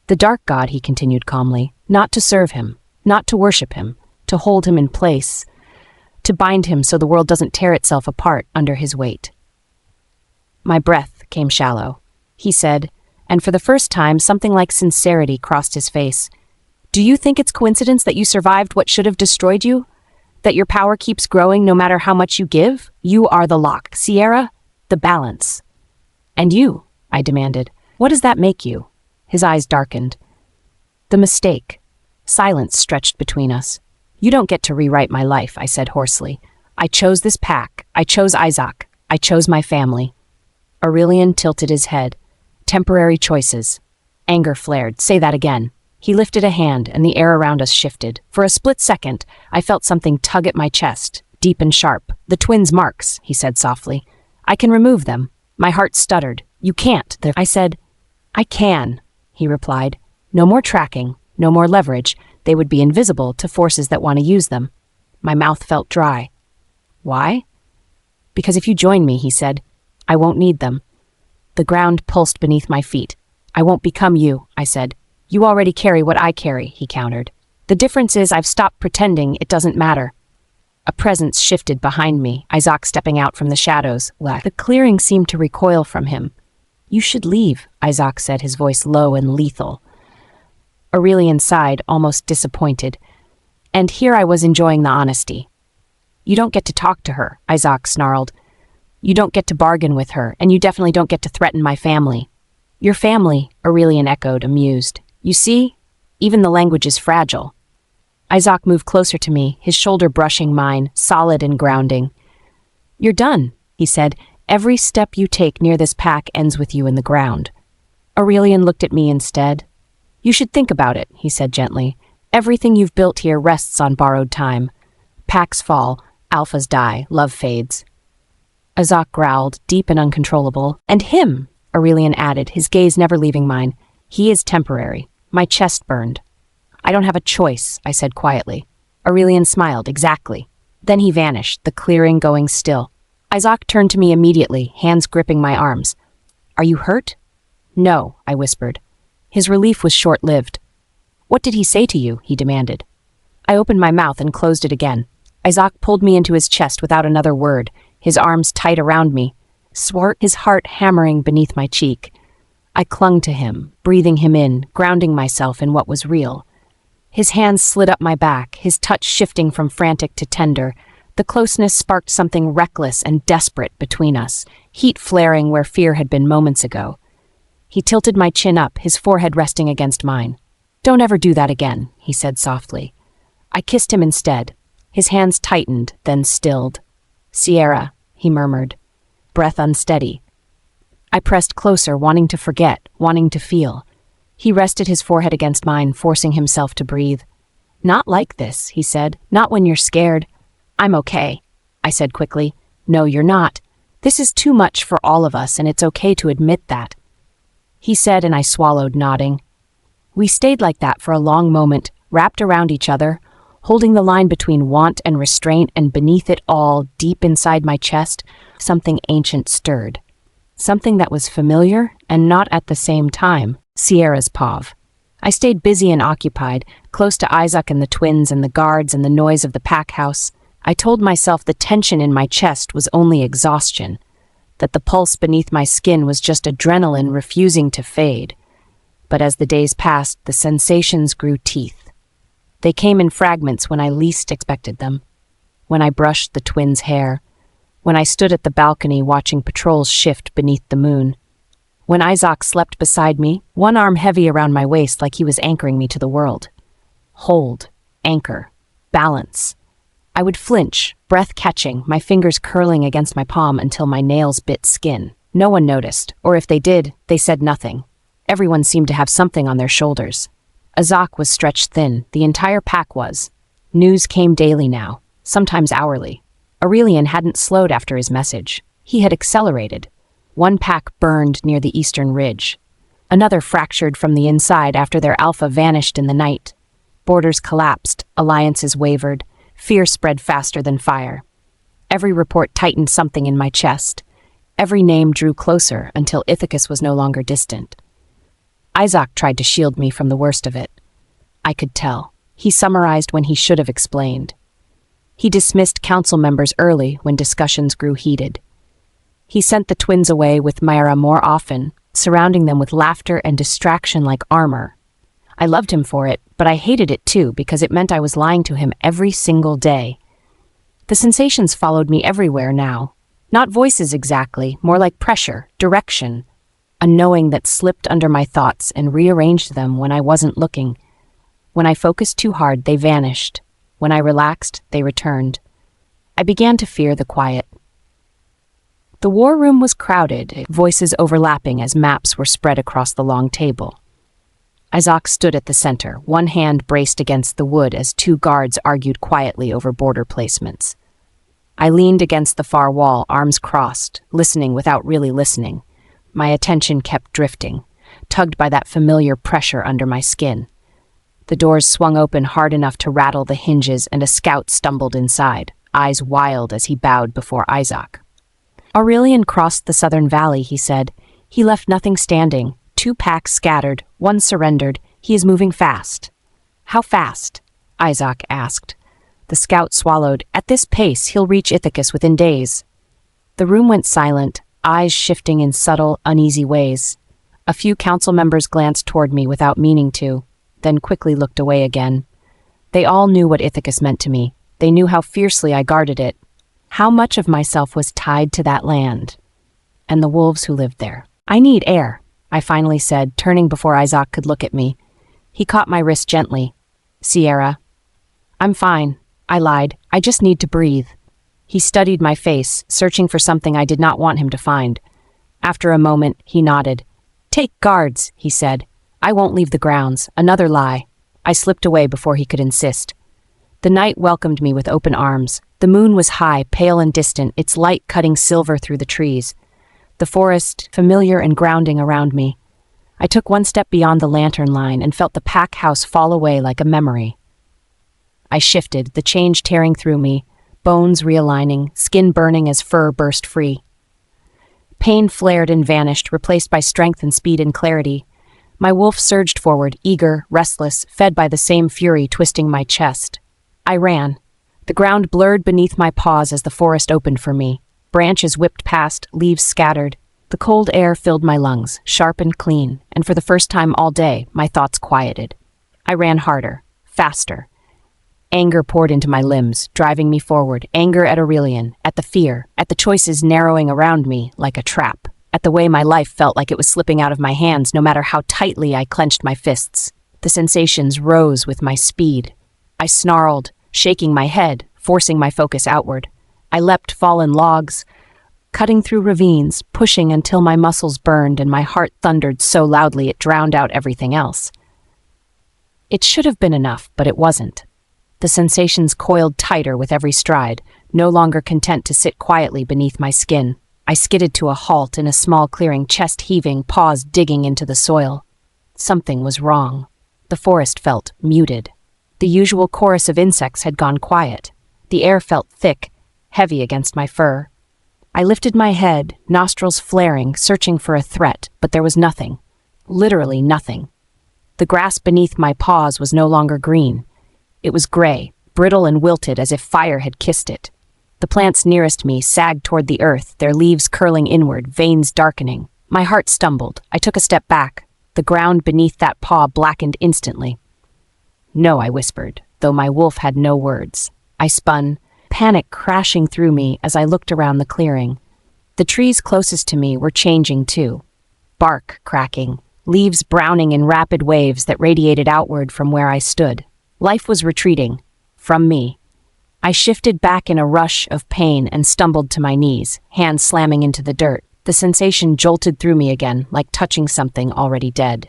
"The dark god," he continued calmly, "not to serve him, not to worship him, to hold him in place, to bind him so the world doesn't tear itself apart under his weight." My breath came shallow. He said, and for the first time something like sincerity crossed his face. "Do you think it's coincidence that you survived what should have destroyed you? That your power keeps growing no matter how much you give? You are the lock, Sierra, the balance." "And you?" I demanded. "What does that make you?" His eyes darkened. "The mistake." Silence stretched between us. "You don't get to rewrite my life," I said hoarsely. "I chose this pack. I chose Isaak. I chose my family." Aurelian tilted his head. "Temporary choices." Anger flared. "Say that again." He lifted a hand, and the air around us shifted. For a split second, I felt something tug at my chest, deep and sharp. "The twins' marks," he said softly. "I can remove them." My heart stuttered. "You can't." I said, "I can," he replied. "No more tracking, no more leverage. They would be invisible to forces that want to use them." My mouth felt dry. "Why?" "Because if you join me," he said, "I won't need them." The ground pulsed beneath my feet. "I won't become you," I said. "You already carry what I carry," he countered. "The difference is I've stopped pretending it doesn't matter." A presence shifted behind me, Isaak stepping out from the shadows. The clearing seemed to recoil from him. "You should leave," Isaak said, his voice low and lethal. Aurelian sighed, almost disappointed. And here I was enjoying the honesty. "You don't get to talk to her," Isaak snarled. "You don't get to bargain with her, and you definitely don't get to threaten my family." "Your family," Aurelian echoed, amused. "You see? Even the language is fragile." Isaak moved closer to me, his shoulder brushing mine, solid and grounding. "You're done," he said. "Every step you take near this pack ends with you in the ground." Aurelian looked at me instead. "You should think about it," he said gently. "Everything you've built here rests on borrowed time. Packs fall, alphas die, love fades." Isaak growled, deep and uncontrollable. "And him," Aurelian added, his gaze never leaving mine. "He is temporary." My chest burned. "I don't have a choice," I said quietly. Aurelian smiled. "Exactly." Then he vanished, the clearing going still. Isaak turned to me immediately, hands gripping my arms. "Are you hurt?" "No," I whispered. His relief was short-lived. "What did he say to you?" he demanded. I opened my mouth and closed it again. Isaak pulled me into his chest without another word, his arms tight around me, his heart hammering beneath my cheek. I clung to him, breathing him in, grounding myself in what was real. His hands slid up my back, his touch shifting from frantic to tender. The closeness sparked something reckless and desperate between us, heat flaring where fear had been moments ago. He tilted my chin up, his forehead resting against mine. "Don't ever do that again," he said softly. I kissed him instead. His hands tightened, then stilled. "Sierra," he murmured, breath unsteady. I pressed closer, wanting to forget, wanting to feel. He rested his forehead against mine, forcing himself to breathe. "Not like this," he said. "Not when you're scared." "I'm okay," I said quickly. "No, you're not. This is too much for all of us, and it's okay to admit that," he said, and I swallowed, nodding. We stayed like that for a long moment, wrapped around each other, holding the line between want and restraint, and beneath it all, deep inside my chest, something ancient stirred. Something that was familiar and not at the same time. Sierra's pav. I stayed busy and occupied, close to Isaak and the twins and the guards and the noise of the pack house. I told myself the tension in my chest was only exhaustion, that the pulse beneath my skin was just adrenaline refusing to fade. But as the days passed, the sensations grew teeth. They came in fragments when I least expected them. When I brushed the twins' hair, when I stood at the balcony watching patrols shift beneath the moon, when Isaak slept beside me, one arm heavy around my waist like he was anchoring me to the world. Hold, anchor, balance. I would flinch, breath catching, my fingers curling against my palm until my nails bit skin. No one noticed, or if they did, they said nothing. Everyone seemed to have something on their shoulders. Isaak was stretched thin, the entire pack was. News came daily now, sometimes hourly. Aurelian hadn't slowed after his message. He had accelerated. One pack burned near the eastern ridge. Another fractured from the inside after their alpha vanished in the night. Borders collapsed, alliances wavered. Fear spread faster than fire. Every report tightened something in my chest. Every name drew closer until Ithacus was no longer distant. Isaak tried to shield me from the worst of it. I could tell. He summarized when he should have explained. He dismissed council members early when discussions grew heated. He sent the twins away with Myra more often, surrounding them with laughter and distraction like armor. I loved him for it, but I hated it too because it meant I was lying to him every single day. The sensations followed me everywhere now. Not voices exactly, more like pressure, direction. A knowing that slipped under my thoughts and rearranged them when I wasn't looking. When I focused too hard, they vanished. When I relaxed, they returned. I began to fear the quiet. The war room was crowded, voices overlapping as maps were spread across the long table. Isaak stood at the center, one hand braced against the wood as two guards argued quietly over border placements. I leaned against the far wall, arms crossed, listening without really listening. My attention kept drifting, tugged by that familiar pressure under my skin. The doors swung open hard enough to rattle the hinges, and a scout stumbled inside, eyes wild as he bowed before Isaak. "Aurelian crossed the southern valley," he said. "He left nothing standing. 2 packs scattered, 1 surrendered. He is moving fast." "How fast?" Isaak asked. The scout swallowed. "At this pace, he'll reach Ithacus within days." The room went silent, eyes shifting in subtle, uneasy ways. A few council members glanced toward me without meaning to, then quickly looked away again. They all knew what Ithacus meant to me. They knew how fiercely I guarded it, how much of myself was tied to that land, and the wolves who lived there. "I need air," I finally said, turning before Isaak could look at me. He caught my wrist gently. "Sierra." "I'm fine," I lied. "I just need to breathe." He studied my face, searching for something I did not want him to find. After a moment, he nodded. "Take guards," he said. "I won't leave the grounds." Another lie. I slipped away before he could insist. The night welcomed me with open arms. The moon was high, pale and distant, its light cutting silver through the trees. The forest, familiar and grounding around me. I took one step beyond the lantern line and felt the pack house fall away like a memory. I shifted, the change tearing through me, bones realigning, skin burning as fur burst free. Pain flared and vanished, replaced by strength and speed and clarity. My wolf surged forward, eager, restless, fed by the same fury twisting my chest. I ran. The ground blurred beneath my paws as the forest opened for me. Branches whipped past, leaves scattered. The cold air filled my lungs, sharp and clean, and for the first time all day, my thoughts quieted. I ran harder, faster. Anger poured into my limbs, driving me forward. Anger at Aurelian, at the fear, at the choices narrowing around me like a trap, at the way my life felt like it was slipping out of my hands no matter how tightly I clenched my fists. The sensations rose with my speed. I snarled, shaking my head, forcing my focus outward. I leapt fallen logs, cutting through ravines, pushing until my muscles burned and my heart thundered so loudly it drowned out everything else. It should have been enough, but it wasn't. The sensations coiled tighter with every stride, no longer content to sit quietly beneath my skin. I skidded to a halt in a small clearing, chest heaving, paws digging into the soil. Something was wrong. The forest felt muted. The usual chorus of insects had gone quiet. The air felt thick, heavy against my fur. I lifted my head, nostrils flaring, searching for a threat, but there was nothing. Literally nothing. The grass beneath my paws was no longer green. It was gray, brittle and wilted as if fire had kissed it. The plants nearest me sagged toward the earth, their leaves curling inward, veins darkening. My heart stumbled. I took a step back. The ground beneath that paw blackened instantly. "No," I whispered, though my wolf had no words. I spun, panic crashing through me as I looked around the clearing. The trees closest to me were changing too. Bark cracking, leaves browning in rapid waves that radiated outward from where I stood. Life was retreating. From me. I shifted back in a rush of pain and stumbled to my knees, hands slamming into the dirt. The sensation jolted through me again, like touching something already dead.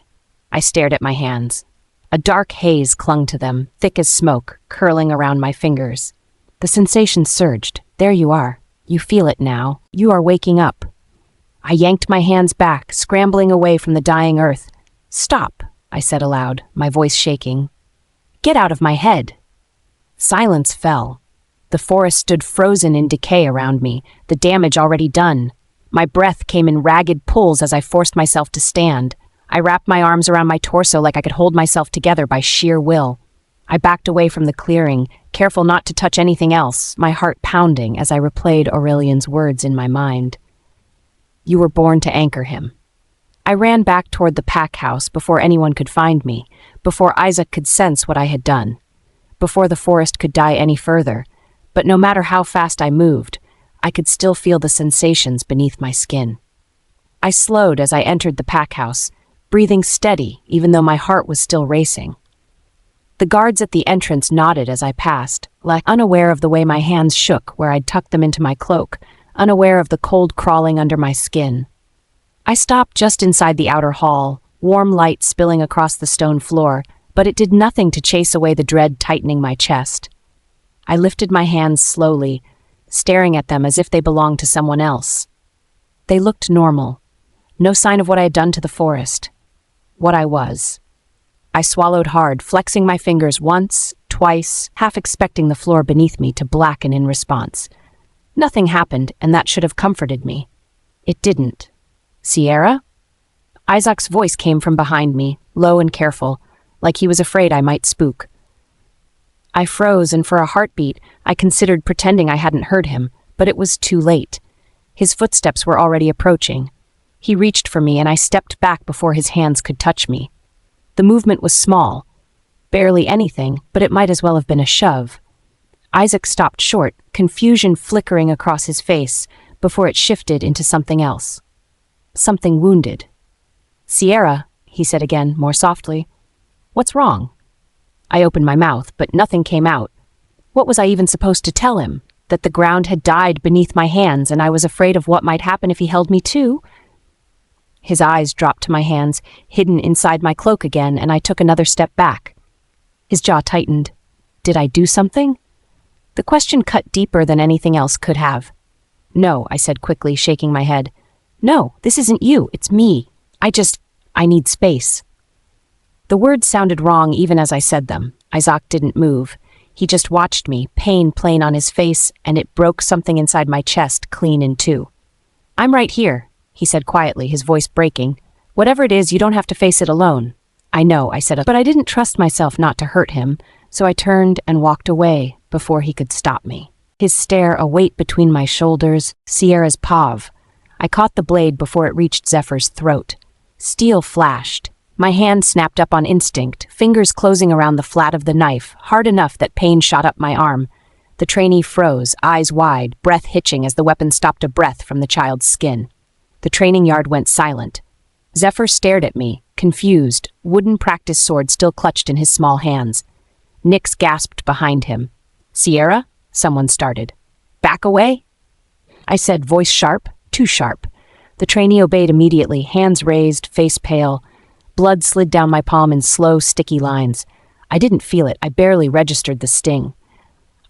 I stared at my hands. A dark haze clung to them, thick as smoke, curling around my fingers. The sensation surged. There you are. You feel it now. You are waking up. I yanked my hands back, scrambling away from the dying earth. "Stop," I said aloud, my voice shaking. "Get out of my head." Silence fell. The forest stood frozen in decay around me, the damage already done. My breath came in ragged pulls as I forced myself to stand. I wrapped my arms around my torso like I could hold myself together by sheer will. I backed away from the clearing, careful not to touch anything else, my heart pounding as I replayed Aurelian's words in my mind. "You were born to anchor him." I ran back toward the pack house before anyone could find me, before Isaak could sense what I had done, before the forest could die any further. But no matter how fast I moved, I could still feel the sensations beneath my skin. I slowed as I entered the pack house, breathing steady even though my heart was still racing. The guards at the entrance nodded as I passed, like unaware of the way my hands shook where I'd tucked them into my cloak, unaware of the cold crawling under my skin. I stopped just inside the outer hall, warm light spilling across the stone floor, but it did nothing to chase away the dread tightening my chest. I lifted my hands slowly, staring at them as if they belonged to someone else. They looked normal. No sign of what I had done to the forest. What I was. I swallowed hard, flexing my fingers once, twice, half expecting the floor beneath me to blacken in response. Nothing happened, and that should have comforted me. It didn't. "Sierra?" Isaac's voice came from behind me, low and careful, like he was afraid I might spook. I froze, and for a heartbeat, I considered pretending I hadn't heard him, but it was too late. His footsteps were already approaching. He reached for me, and I stepped back before his hands could touch me. The movement was small, barely anything, but it might as well have been a shove. Isaak stopped short, confusion flickering across his face, before it shifted into something else. Something wounded. "Sierra," he said again, more softly. "What's wrong?" I opened my mouth, but nothing came out. What was I even supposed to tell him? That the ground had died beneath my hands, and I was afraid of what might happen if he held me too? His eyes dropped to my hands, hidden inside my cloak again, and I took another step back. His jaw tightened. Did I do something? The question cut deeper than anything else could have. "No," I said quickly, shaking my head. "No, this isn't you, it's me. I need space." The words sounded wrong even as I said them. Isaak didn't move. He just watched me, pain plain on his face, and it broke something inside my chest clean in two. "I'm right here," he said quietly, his voice breaking. "Whatever it is, you don't have to face it alone." "I know," I said, but I didn't trust myself not to hurt him, so I turned and walked away, before he could stop me. His stare a weight between my shoulders, Sierra's pav. I caught the blade before it reached Zephyr's throat. Steel flashed. My hand snapped up on instinct, fingers closing around the flat of the knife, hard enough that pain shot up my arm. The trainee froze, eyes wide, breath hitching as the weapon stopped a breath from the child's skin. The training yard went silent. Zephyr stared at me, confused, wooden practice sword still clutched in his small hands. Nix gasped behind him. "Sierra?" someone started. "Back away?" I said, voice sharp, too sharp. The trainee obeyed immediately, hands raised, face pale. Blood slid down my palm in slow, sticky lines. I didn't feel it, I barely registered the sting.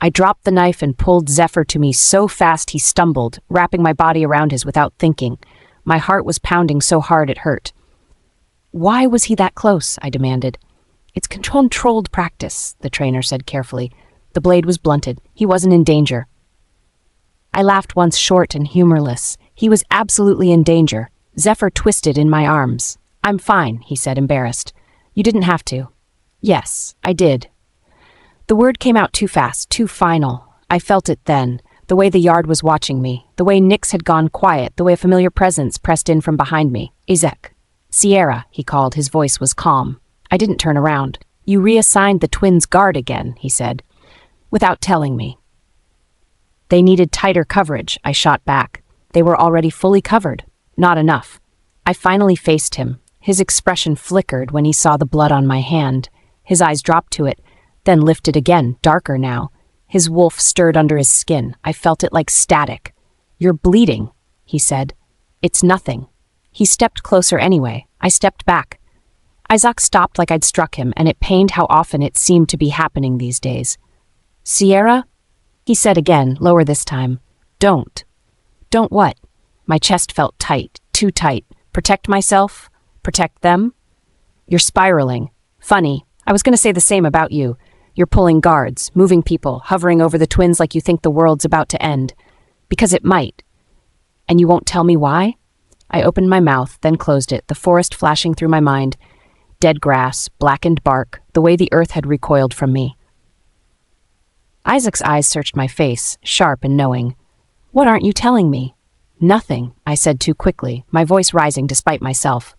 I dropped the knife and pulled Zephyr to me so fast he stumbled, wrapping my body around his without thinking. My heart was pounding so hard it hurt. "Why was he that close?" I demanded. "It's controlled practice," the trainer said carefully. The blade was blunted. He wasn't in danger. I laughed once, short and humorless. He was absolutely in danger. Zephyr twisted in my arms. "I'm fine," he said, embarrassed. "You didn't have to." "Yes, I did." The word came out too fast, too final. I felt it then, the way the yard was watching me, the way Nix had gone quiet, the way a familiar presence pressed in from behind me. "Isaak." "Sierra," he called. His voice was calm. I didn't turn around. "You reassigned the twins' guard again," he said, without telling me. "They needed tighter coverage," I shot back. "They were already fully covered. Not enough." I finally faced him. His expression flickered when he saw the blood on my hand. His eyes dropped to it, then lifted again, darker now. His wolf stirred under his skin. I felt it like static. "You're bleeding," he said. "It's nothing." He stepped closer anyway. I stepped back. Isaak stopped like I'd struck him, and it pained how often it seemed to be happening these days. "Sierra?" he said again, lower this time. "Don't." "Don't what?" My chest felt tight, too tight. "Protect myself? Protect them?" "You're spiraling. Funny. I was going to say the same about you. You're pulling guards, moving people, hovering over the twins like you think the world's about to end. Because it might. And you won't tell me why?" I opened my mouth, then closed it, the forest flashing through my mind. Dead grass, blackened bark, the way the earth had recoiled from me. Isaac's eyes searched my face, sharp and knowing. "What aren't you telling me?" "Nothing," I said too quickly, my voice rising despite myself.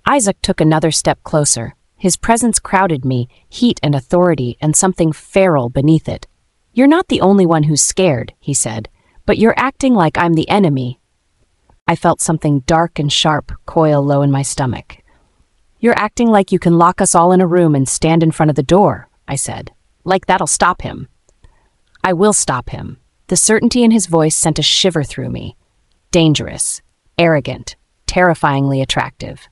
Isaak took another step closer. His presence crowded me, heat and authority, and something feral beneath it. "You're not the only one who's scared," he said, "but you're acting like I'm the enemy." I felt something dark and sharp coil low in my stomach. "You're acting like you can lock us all in a room and stand in front of the door," I said. "Like that'll stop him." "I will stop him." The certainty in his voice sent a shiver through me. Dangerous, arrogant, terrifyingly attractive.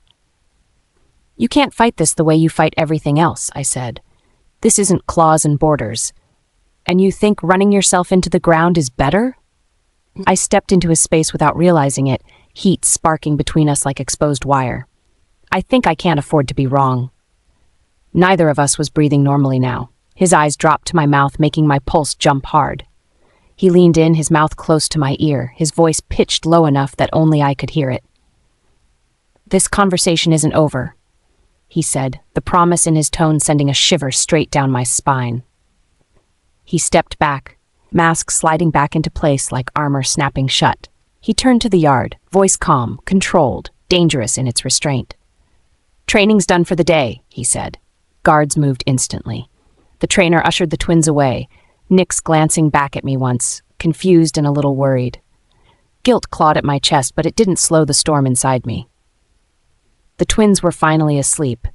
"You can't fight this the way you fight everything else," I said. "This isn't claws and borders. And you think running yourself into the ground is better?" I stepped into his space without realizing it, heat sparking between us like exposed wire. "I think I can't afford to be wrong." Neither of us was breathing normally now. His eyes dropped to my mouth, making my pulse jump hard. He leaned in, his mouth close to my ear, his voice pitched low enough that only I could hear it. "This conversation isn't over," he said, the promise in his tone sending a shiver straight down my spine. He stepped back, mask sliding back into place like armor snapping shut. He turned to the yard, voice calm, controlled, dangerous in its restraint. "Training's done for the day," he said. Guards moved instantly. The trainer ushered the twins away, Nix glancing back at me once, confused and a little worried. Guilt clawed at my chest, but it didn't slow the storm inside me. The twins were finally asleep.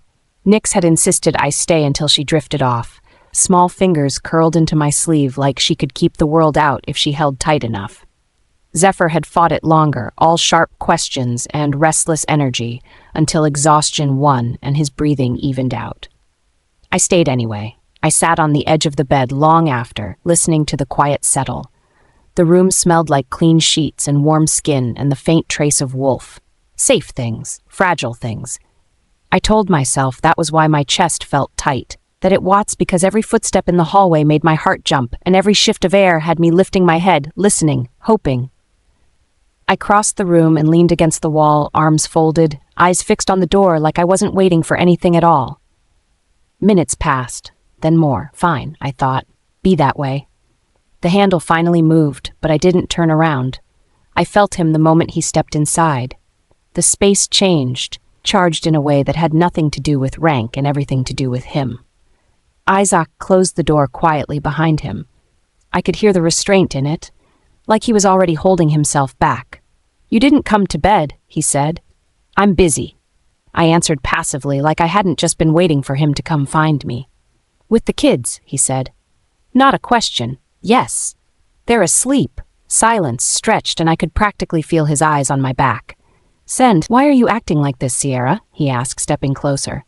Nix had insisted I stay until she drifted off. Small fingers curled into my sleeve like she could keep the world out if she held tight enough. Zephyr had fought it longer, all sharp questions and restless energy, until exhaustion won and his breathing evened out. I stayed anyway. I sat on the edge of the bed long after, listening to the quiet settle. The room smelled like clean sheets and warm skin and the faint trace of wolf. Safe things, fragile things. I told myself that was why my chest felt tight, that it was because every footstep in the hallway made my heart jump, and every shift of air had me lifting my head, listening, hoping. I crossed the room and leaned against the wall, arms folded, eyes fixed on the door like I wasn't waiting for anything at all. Minutes passed, then more. Fine, I thought. Be that way. The handle finally moved, but I didn't turn around. I felt him the moment he stepped inside. The space changed, charged in a way that had nothing to do with rank and everything to do with him. Isaak closed the door quietly behind him. I could hear the restraint in it, like he was already holding himself back. "You didn't come to bed," he said. "I'm busy." I answered passively, like I hadn't just been waiting for him to come find me. "With the kids," he said. Not a question. Yes. They're asleep. Silence stretched, and I could practically feel his eyes on my back. "Why are you acting like this, Sierra?" he asked, stepping closer.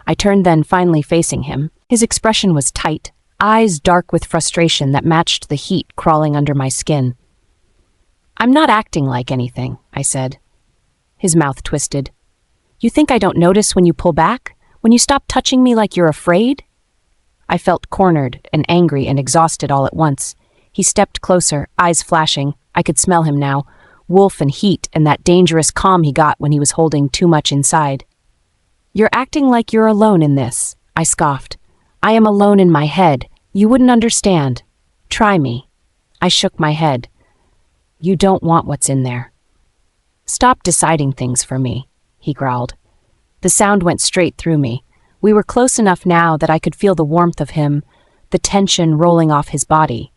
I turned then, finally facing him. His expression was tight, eyes dark with frustration that matched the heat crawling under my skin. "I'm not acting like anything," I said. His mouth twisted. "You think I don't notice when you pull back? When you stop touching me like you're afraid?" I felt cornered and angry and exhausted all at once. He stepped closer, eyes flashing. I could smell him now, wolf and heat and that dangerous calm he got when he was holding too much inside. "You're acting like you're alone in this," I scoffed. "I am alone in my head. You wouldn't understand. Try me." I shook my head. "You don't want what's in there." "Stop deciding things for me," he growled. The sound went straight through me. We were close enough now that I could feel the warmth of him, the tension rolling off his body.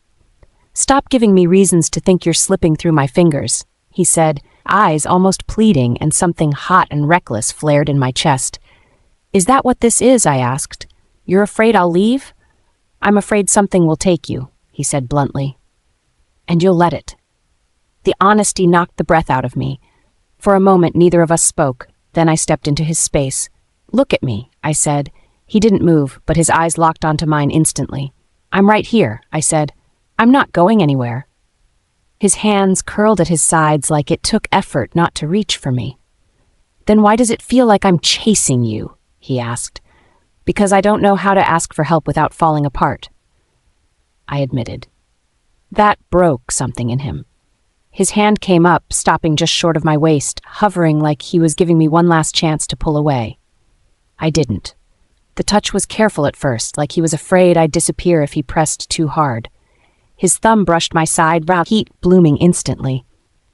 "Stop giving me reasons to think you're slipping through my fingers," he said, eyes almost pleading, and something hot and reckless flared in my chest. "Is that what this is?" I asked. "You're afraid I'll leave?" "I'm afraid something will take you," he said bluntly. "And you'll let it." The honesty knocked the breath out of me. For a moment, neither of us spoke. Then I stepped into his space. "Look at me," I said. He didn't move, but his eyes locked onto mine instantly. "I'm right here," I said. "I'm not going anywhere." His hands curled at his sides like it took effort not to reach for me. "Then why does it feel like I'm chasing you?" he asked. "Because I don't know how to ask for help without falling apart," I admitted. That broke something in him. His hand came up, stopping just short of my waist, hovering like he was giving me one last chance to pull away. I didn't. The touch was careful at first, like he was afraid I'd disappear if he pressed too hard. His thumb brushed my side, heat blooming instantly.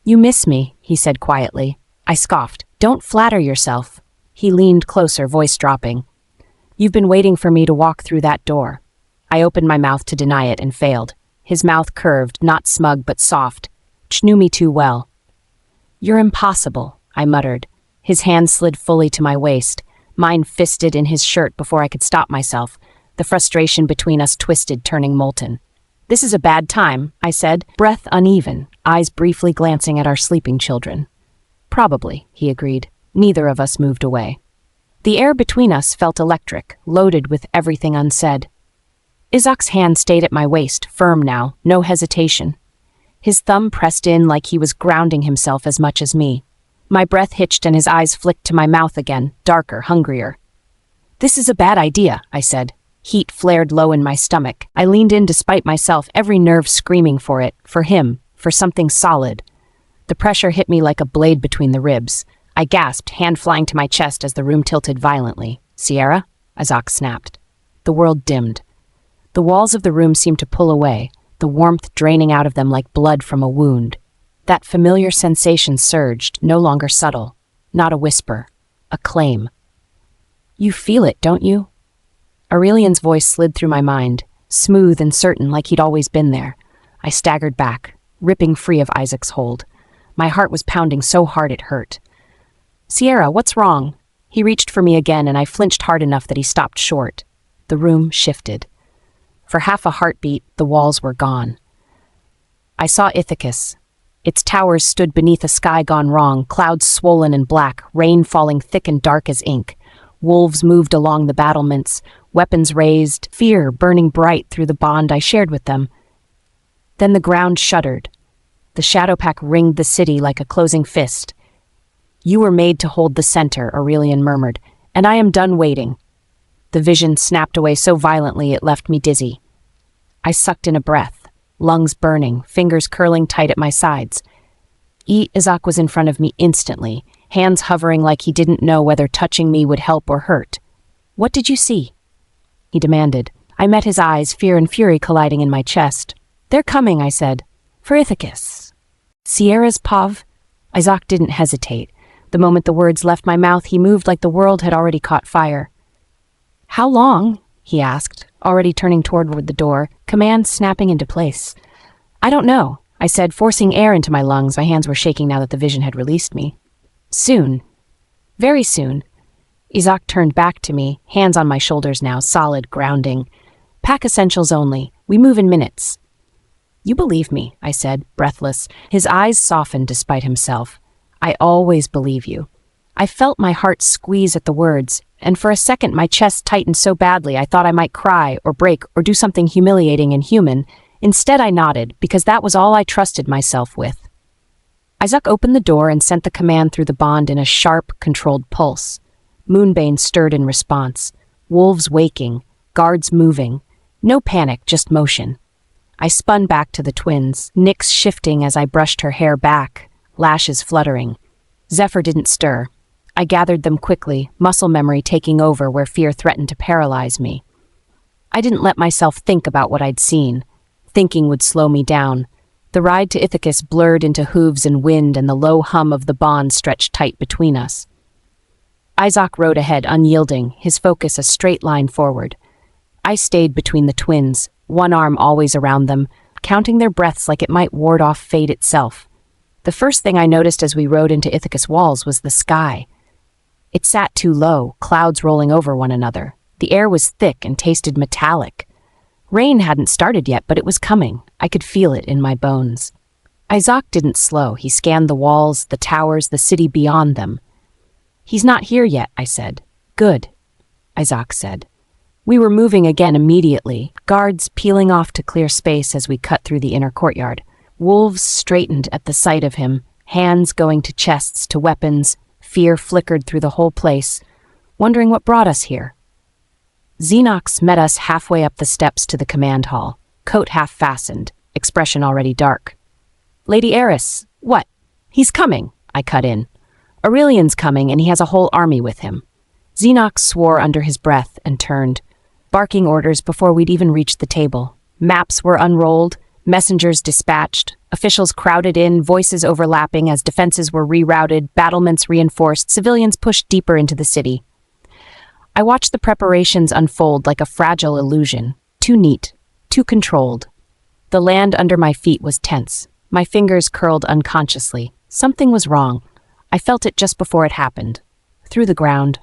"You miss me," he said quietly. I scoffed. "Don't flatter yourself." He leaned closer, voice dropping. "You've been waiting for me to walk through that door." I opened my mouth to deny it and failed. His mouth curved, not smug but soft. Knew me too well. "You're impossible," I muttered. His hand slid fully to my waist, mine fisted in his shirt before I could stop myself, the frustration between us twisted, turning molten. "This is a bad time," I said, breath uneven, eyes briefly glancing at our sleeping children. "Probably," he agreed. Neither of us moved away. The air between us felt electric, loaded with everything unsaid. Isaac's hand stayed at my waist, firm now, no hesitation. His thumb pressed in like he was grounding himself as much as me. My breath hitched and his eyes flicked to my mouth again, darker, hungrier. "This is a bad idea," I said. Heat flared low in my stomach. I leaned in despite myself, every nerve screaming for it, for him, for something solid. The pressure hit me like a blade between the ribs. I gasped, hand flying to my chest as the room tilted violently. "Sierra?" Isaak snapped. The world dimmed. The walls of the room seemed to pull away, the warmth draining out of them like blood from a wound. That familiar sensation surged, no longer subtle. Not a whisper. A claim. "You feel it, don't you?" Aurelian's voice slid through my mind, smooth and certain like he'd always been there. I staggered back, ripping free of Isaac's hold. My heart was pounding so hard it hurt. "Sierra, what's wrong?" He reached for me again, and I flinched hard enough that he stopped short. The room shifted. For half a heartbeat, the walls were gone. I saw Ithacus. Its towers stood beneath a sky gone wrong, clouds swollen and black, rain falling thick and dark as ink. Wolves moved along the battlements, weapons raised, fear burning bright through the bond I shared with them. Then the ground shuddered. The shadow pack ringed the city like a closing fist. "You were made to hold the center," Aurelian murmured, "and I am done waiting." The vision snapped away so violently it left me dizzy. I sucked in a breath, lungs burning, fingers curling tight at my sides. Isaak was in front of me instantly, hands hovering like he didn't know whether touching me would help or hurt. "What did you see?" he demanded, I met his eyes, fear and fury colliding in my chest. "They're coming," I said. "For Ithacus." "Sierra's Pav?" Isaak didn't hesitate. The moment the words left my mouth, he moved like the world had already caught fire. "How long?" he asked, already turning toward the door, command snapping into place. "I don't know," I said, forcing air into my lungs. My hands were shaking now that the vision had released me. "Soon. Very soon." Isaak turned back to me, hands on my shoulders now, solid, grounding. "Pack essentials only. We move in minutes." "You believe me," I said, breathless. His eyes softened despite himself. "I always believe you." I felt my heart squeeze at the words, and for a second my chest tightened so badly I thought I might cry or break or do something humiliating and human. Instead I nodded, because that was all I trusted myself with. Isaak opened the door and sent the command through the bond in a sharp, controlled pulse. Moonbane stirred in response. Wolves waking, guards moving. No panic, just motion. I spun back to the twins, Nyx shifting as I brushed her hair back, lashes fluttering. Zephyr didn't stir. I gathered them quickly, muscle memory taking over where fear threatened to paralyze me. I didn't let myself think about what I'd seen. Thinking would slow me down. The ride to Ithacus blurred into hooves and wind, and the low hum of the bond stretched tight between us. Isaak rode ahead, unyielding, his focus a straight line forward. I stayed between the twins, one arm always around them, counting their breaths like it might ward off fate itself. The first thing I noticed as we rode into Ithacus walls was the sky. It sat too low, clouds rolling over one another. The air was thick and tasted metallic. Rain hadn't started yet, but it was coming. I could feel it in my bones. Isaak didn't slow. He scanned the walls, the towers, the city beyond them. "He's not here yet," I said. "Good," Isaak said. We were moving again immediately, guards peeling off to clear space as we cut through the inner courtyard. Wolves straightened at the sight of him, hands going to chests, to weapons. Fear flickered through the whole place, wondering what brought us here. Xenox met us halfway up the steps to the command hall, coat half fastened, expression already dark. "Lady Eris, what?" "He's coming," I cut in. "Aurelian's coming, and he has a whole army with him." Xenox swore under his breath and turned, barking orders before we'd even reached the table. Maps were unrolled, messengers dispatched, officials crowded in, voices overlapping as defenses were rerouted, battlements reinforced, civilians pushed deeper into the city. I watched the preparations unfold like a fragile illusion, too neat, too controlled. The land under my feet was tense. My fingers curled unconsciously. Something was wrong. I felt it just before it happened. Through the ground.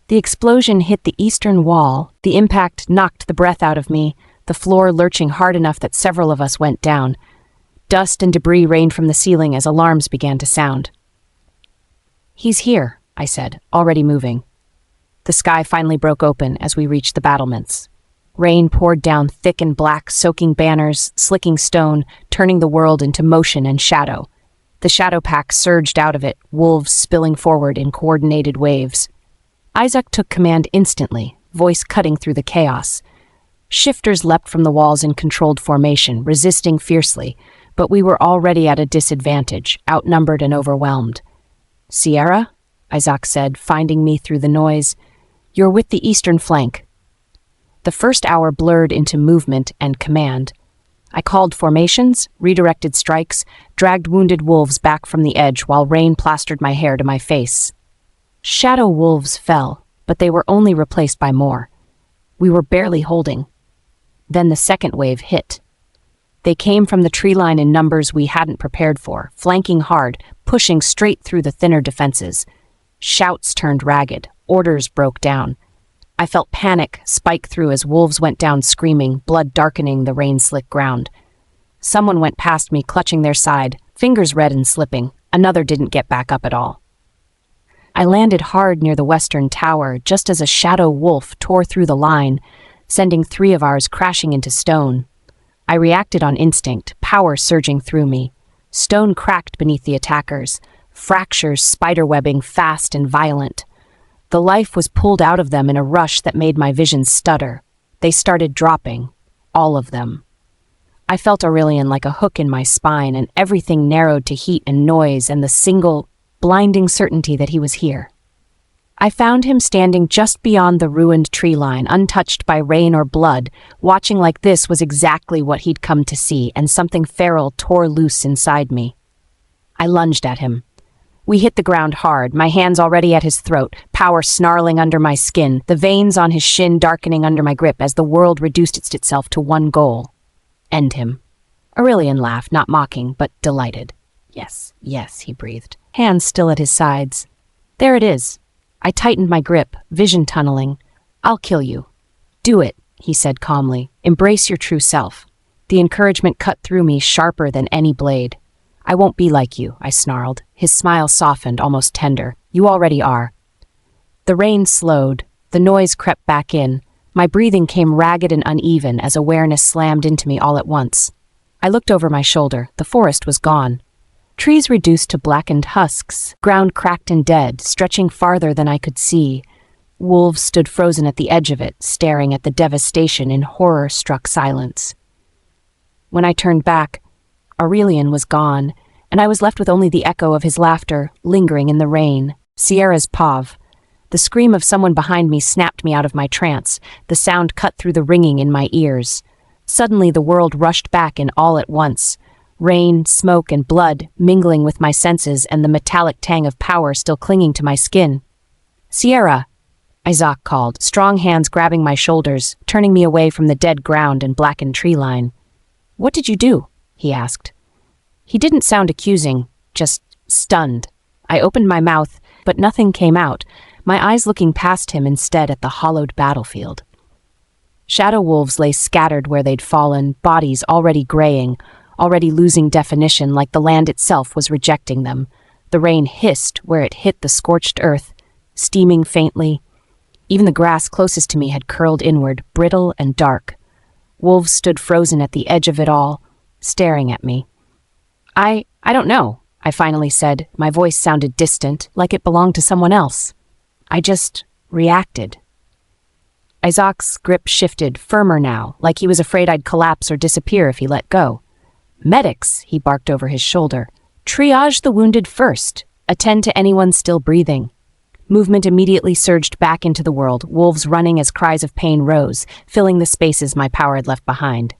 The explosion hit the eastern wall. The impact knocked the breath out of me, the floor lurching hard enough that several of us went down. Dust and debris rained from the ceiling as alarms began to sound. "He's here," I said, already moving. The sky finally broke open as we reached the battlements. Rain poured down thick and black, soaking banners, slicking stone, turning the world into motion and shadow. The shadow pack surged out of it, wolves spilling forward in coordinated waves. Isaak took command instantly, voice cutting through the chaos. Shifters leapt from the walls in controlled formation, resisting fiercely, but we were already at a disadvantage, outnumbered and overwhelmed. "Sierra?" Isaak said, finding me through the noise. "You're with the eastern flank." The first hour blurred into movement and command. I called formations, redirected strikes, dragged wounded wolves back from the edge while rain plastered my hair to my face. Shadow wolves fell, but they were only replaced by more. We were barely holding. Then the second wave hit. They came from the tree line in numbers we hadn't prepared for, flanking hard, pushing straight through the thinner defenses. Shouts turned ragged, orders broke down. I felt panic spike through as wolves went down screaming, blood darkening the rain-slick ground. Someone went past me, clutching their side, fingers red and slipping. Another didn't get back up at all. I landed hard near the western tower just as a shadow wolf tore through the line, sending 3 of ours crashing into stone. I reacted on instinct, power surging through me. Stone cracked beneath the attackers, fractures spiderwebbing fast and violent. The life was pulled out of them in a rush that made my vision stutter. They started dropping, all of them. I felt Aurelian like a hook in my spine, and everything narrowed to heat and noise and the single, blinding certainty that he was here. I found him standing just beyond the ruined tree line, untouched by rain or blood. Watching like this was exactly what he'd come to see, and something feral tore loose inside me. I lunged at him. We hit the ground hard, my hands already at his throat, power snarling under my skin, the veins on his shin darkening under my grip as the world reduced itself to one goal. End him. Aurelian laughed, not mocking, but delighted. Yes, yes, he breathed, hands still at his sides. There it is. I tightened my grip, vision tunneling. I'll kill you. Do it, he said calmly. Embrace your true self. The encouragement cut through me sharper than any blade. I won't be like you, I snarled. His smile softened, almost tender. You already are. The rain slowed. The noise crept back in. My breathing came ragged and uneven as awareness slammed into me all at once. I looked over my shoulder. The forest was gone. Trees reduced to blackened husks, ground cracked and dead, stretching farther than I could see. Wolves stood frozen at the edge of it, staring at the devastation in horror-struck silence. When I turned back, Aurelian was gone, and I was left with only the echo of his laughter lingering in the rain. Sierra's pav. The scream of someone behind me snapped me out of my trance. The sound cut through the ringing in my ears. Suddenly the world rushed back in all at once. Rain, smoke, and blood mingling with my senses and the metallic tang of power still clinging to my skin. Sierra, Isaak called, strong hands grabbing my shoulders, turning me away from the dead ground and blackened tree line. What did you do? He asked. He didn't sound accusing, just stunned. I opened my mouth, but nothing came out, my eyes looking past him instead at the hollowed battlefield. Shadow wolves lay scattered where they'd fallen, bodies already graying, already losing definition like the land itself was rejecting them. The rain hissed where it hit the scorched earth, steaming faintly. Even the grass closest to me had curled inward, brittle and dark. Wolves stood frozen at the edge of it all, staring at me. I don't know, I finally said. My voice sounded distant, like it belonged to someone else. I just reacted. Isaac's grip shifted, firmer now, like he was afraid I'd collapse or disappear if he let go. Medics, he barked over his shoulder. Triage the wounded first. Attend to anyone still breathing. Movement immediately surged back into the world, wolves running as cries of pain rose, filling the spaces my power had left behind.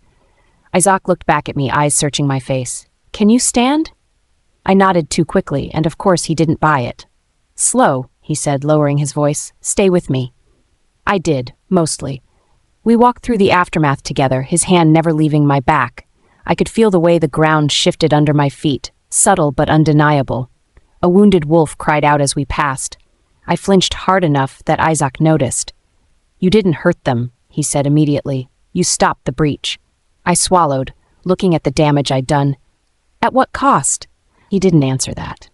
Isaak looked back at me, eyes searching my face. Can you stand? I nodded too quickly, and of course he didn't buy it. Slow, he said, lowering his voice. Stay with me. I did, mostly. We walked through the aftermath together, his hand never leaving my back. I could feel the way the ground shifted under my feet, subtle but undeniable. A wounded wolf cried out as we passed. I flinched hard enough that Isaak noticed. You didn't hurt them, he said immediately. You stopped the breach. I swallowed, looking at the damage I'd done. At what cost? He didn't answer that.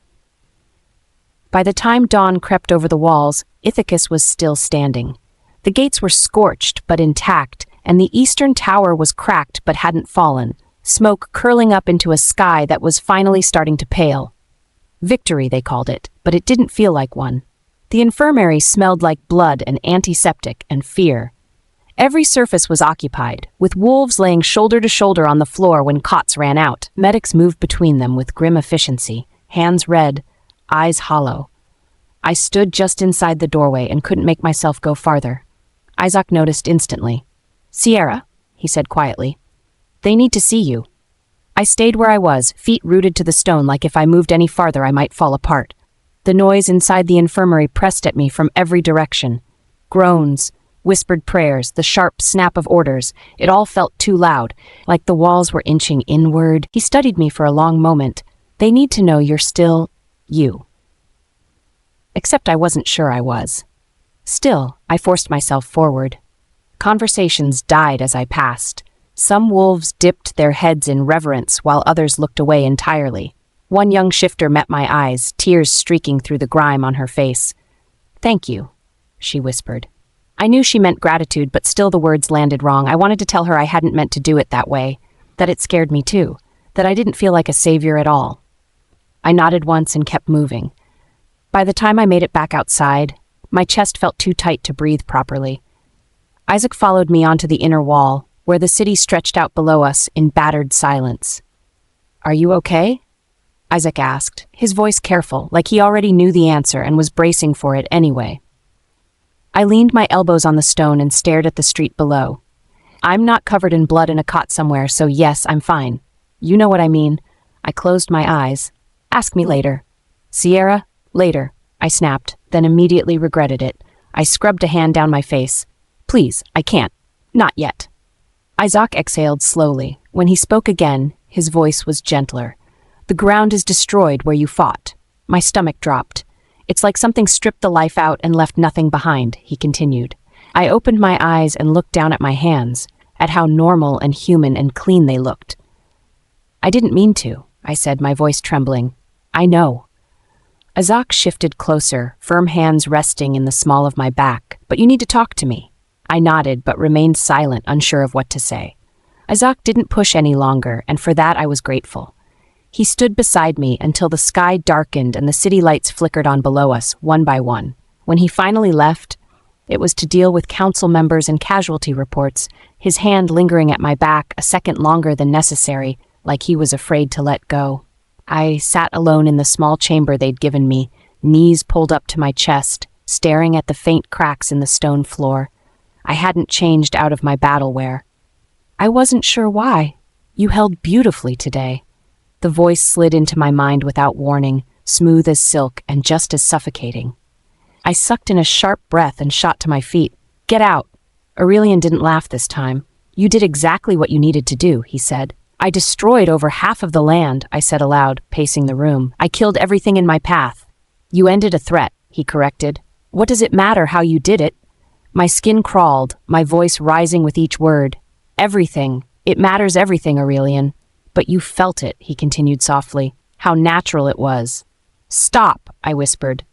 By the time dawn crept over the walls, Ithacus was still standing. The gates were scorched but intact, and the eastern tower was cracked but hadn't fallen, smoke curling up into a sky that was finally starting to pale. Victory, they called it, but it didn't feel like one. The infirmary smelled like blood and antiseptic and fear. Every surface was occupied, with wolves laying shoulder to shoulder on the floor when cots ran out. Medics moved between them with grim efficiency, hands red, eyes hollow. I stood just inside the doorway and couldn't make myself go farther. Isaak noticed instantly. Sierra, he said quietly, they need to see you. I stayed where I was, feet rooted to the stone like if I moved any farther I might fall apart. The noise inside the infirmary pressed at me from every direction. Groans, whispered prayers, the sharp snap of orders. It all felt too loud, like the walls were inching inward. He studied me for a long moment. They need to know you're still you. Except I wasn't sure I was. Still, I forced myself forward. Conversations died as I passed. Some wolves dipped their heads in reverence while others looked away entirely. One young shifter met my eyes, tears streaking through the grime on her face. Thank you, she whispered. I knew she meant gratitude, but still the words landed wrong. I wanted to tell her I hadn't meant to do it that way, that it scared me too, that I didn't feel like a savior at all. I nodded once and kept moving. By the time I made it back outside, my chest felt too tight to breathe properly. Isaak followed me onto the inner wall, where the city stretched out below us in battered silence. Are you okay? Isaak asked, his voice careful, like he already knew the answer and was bracing for it anyway. I leaned my elbows on the stone and stared at the street below. I'm not covered in blood in a cot somewhere, so yes, I'm fine. You know what I mean. I closed my eyes. Ask me later. Sierra, later, I snapped, then immediately regretted it. I scrubbed a hand down my face. Please, I can't. Not yet. Isaak exhaled slowly. When he spoke again, his voice was gentler. The ground is destroyed where you fought. My stomach dropped. It's like something stripped the life out and left nothing behind, he continued. I opened my eyes and looked down at my hands, at how normal and human and clean they looked. I didn't mean to, I said, my voice trembling. I know. Isaak shifted closer, firm hands resting in the small of my back. But you need to talk to me. I nodded, but remained silent, unsure of what to say. Isaak didn't push any longer, and for that I was grateful. He stood beside me until the sky darkened and the city lights flickered on below us, one by one. When he finally left, it was to deal with council members and casualty reports, his hand lingering at my back a second longer than necessary, like he was afraid to let go. I sat alone in the small chamber they'd given me, knees pulled up to my chest, staring at the faint cracks in the stone floor. I hadn't changed out of my battle wear. I wasn't sure why. You held beautifully today. The voice slid into my mind without warning, smooth as silk and just as suffocating. I sucked in a sharp breath and shot to my feet. Get out. Aurelian didn't laugh this time. You did exactly what you needed to do, he said. I destroyed over half of the land, I said aloud, pacing the room. I killed everything in my path. You ended a threat, he corrected. What does it matter how you did it? My skin crawled, my voice rising with each word. Everything. It matters everything, Aurelian. But you felt it, he continued softly. How natural it was. Stop, I whispered.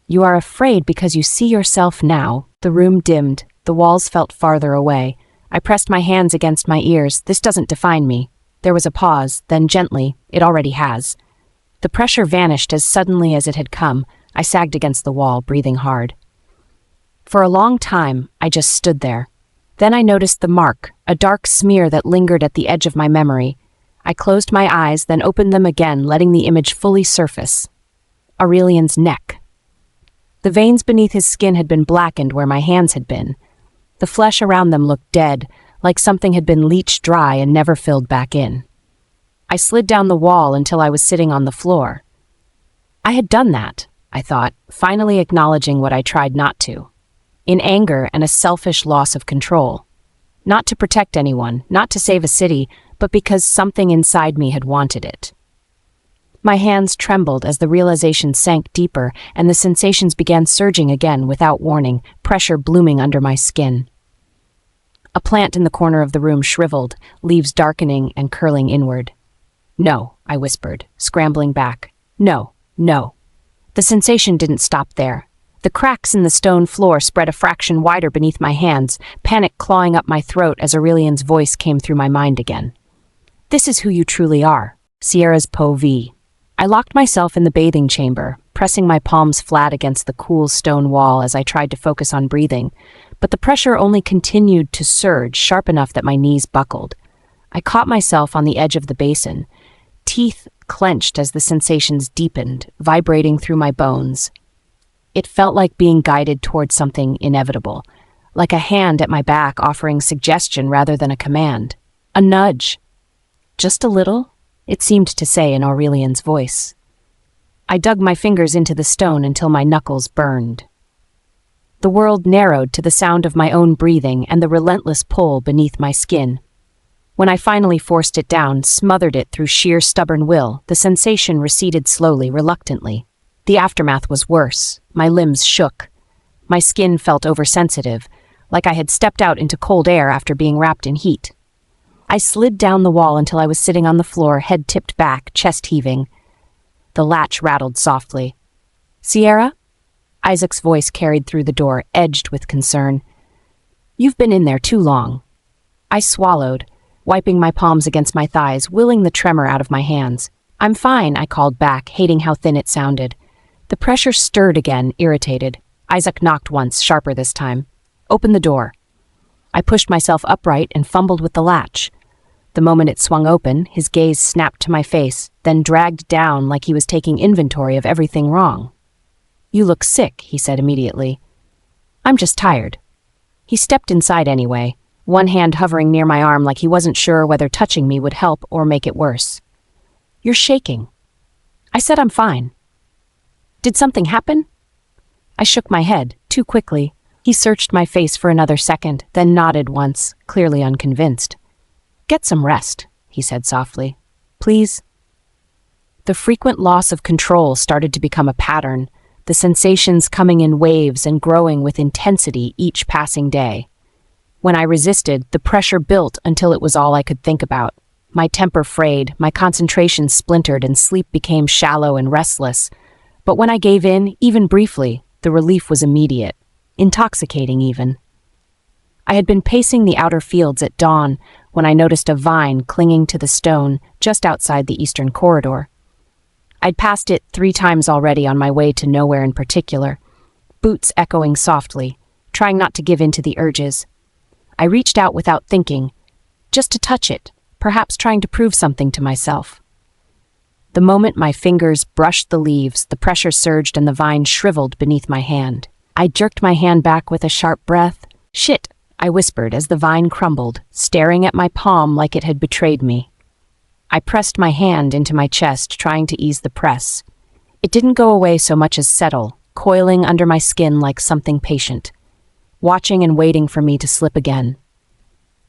You are afraid because you see yourself now. The room dimmed. The walls felt farther away. I pressed my hands against my ears. This doesn't define me. There was a pause, then gently, it already has. The pressure vanished as suddenly as it had come. I sagged against the wall, breathing hard. For a long time, I just stood there. Then I noticed the mark, a dark smear that lingered at the edge of my memory. I closed my eyes, then opened them again, letting the image fully surface. Aurelian's neck. The veins beneath his skin had been blackened where my hands had been. The flesh around them looked dead, like something had been leached dry and never filled back in. I slid down the wall until I was sitting on the floor. I had done that, I thought, finally acknowledging what I tried not to. In anger and a selfish loss of control. Not to protect anyone, not to save a city, but because something inside me had wanted it. My hands trembled as the realization sank deeper and the sensations began surging again without warning, pressure blooming under my skin. A plant in the corner of the room shriveled, leaves darkening and curling inward. No, I whispered, scrambling back. No, no. The sensation didn't stop there. The cracks in the stone floor spread a fraction wider beneath my hands, panic clawing up my throat as Aurelian's voice came through my mind again. This is who you truly are, Sierra's POV. I locked myself in the bathing chamber, pressing my palms flat against the cool stone wall as I tried to focus on breathing, but the pressure only continued to surge, sharp enough that my knees buckled. I caught myself on the edge of the basin, teeth clenched as the sensations deepened, vibrating through my bones. It felt like being guided towards something inevitable, like a hand at my back offering suggestion rather than a command. A nudge. Just a little, it seemed to say in Aurelian's voice. I dug my fingers into the stone until my knuckles burned. The world narrowed to the sound of my own breathing and the relentless pull beneath my skin. When I finally forced it down, smothered it through sheer stubborn will, the sensation receded slowly, reluctantly. The aftermath was worse. My limbs shook. My skin felt oversensitive, like I had stepped out into cold air after being wrapped in heat. I slid down the wall until I was sitting on the floor, head tipped back, chest heaving. The latch rattled softly. Sierra? Isaac's voice carried through the door, edged with concern. You've been in there too long. I swallowed, wiping my palms against my thighs, willing the tremor out of my hands. I'm fine, I called back, hating how thin it sounded. The pressure stirred again, irritated. Isaak knocked once, sharper this time. Open the door. I pushed myself upright and fumbled with the latch. The moment it swung open, his gaze snapped to my face, then dragged down like he was taking inventory of everything wrong. You look sick, he said immediately. I'm just tired. He stepped inside anyway, one hand hovering near my arm like he wasn't sure whether touching me would help or make it worse. You're shaking. I said I'm fine. Did something happen? I shook my head, too quickly. He searched my face for another second, then nodded once, clearly unconvinced. Get some rest, he said softly. Please? The frequent loss of control started to become a pattern, the sensations coming in waves and growing with intensity each passing day. When I resisted, the pressure built until it was all I could think about. My temper frayed, my concentration splintered, and sleep became shallow and restless. But when I gave in, even briefly, the relief was immediate, intoxicating even. I had been pacing the outer fields at dawn when I noticed a vine clinging to the stone just outside the eastern corridor. I'd passed it 3 times already on my way to nowhere in particular, boots echoing softly, trying not to give in to the urges. I reached out without thinking, just to touch it, perhaps trying to prove something to myself. The moment my fingers brushed the leaves, the pressure surged and the vine shriveled beneath my hand. I jerked my hand back with a sharp breath. Shit, I whispered as the vine crumbled, staring at my palm like it had betrayed me. I pressed my hand into my chest, trying to ease the press. It didn't go away so much as settle, coiling under my skin like something patient, watching and waiting for me to slip again.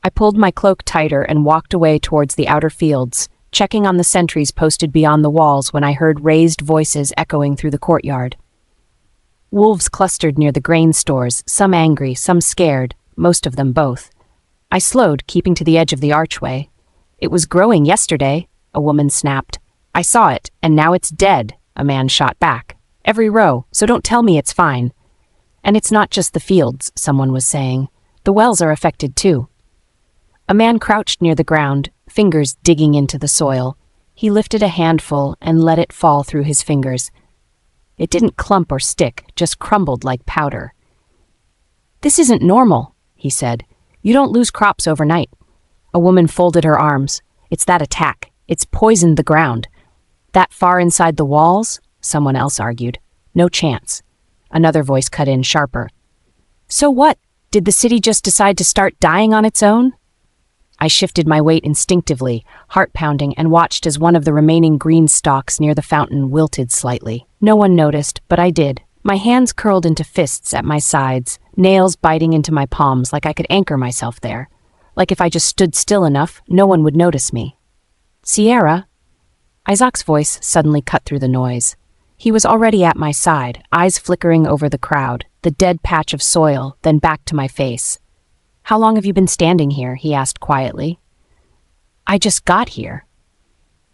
I pulled my cloak tighter and walked away towards the outer fields, checking on the sentries posted beyond the walls when I heard raised voices echoing through the courtyard. Wolves clustered near the grain stores, some angry, some scared, most of them both. I slowed, keeping to the edge of the archway. It was growing yesterday, a woman snapped. I saw it, and now it's dead, a man shot back. Every row, so don't tell me it's fine. And it's not just the fields, someone was saying. The wells are affected too. A man crouched near the ground, fingers digging into the soil. He lifted a handful and let it fall through his fingers. It didn't clump or stick, just crumbled like powder. This isn't normal, he said. You don't lose crops overnight. A woman folded her arms. It's that attack. It's poisoned the ground. That far inside the walls? Someone else argued. No chance. Another voice cut in sharper. So what? Did the city just decide to start dying on its own? I shifted my weight instinctively, heart pounding, and watched as one of the remaining green stalks near the fountain wilted slightly. No one noticed, but I did. My hands curled into fists at my sides, nails biting into my palms like I could anchor myself there. Like if I just stood still enough, no one would notice me. Sierra? Isaac's voice suddenly cut through the noise. He was already at my side, eyes flickering over the crowd, the dead patch of soil, then back to my face. How long have you been standing here? He asked quietly. I just got here.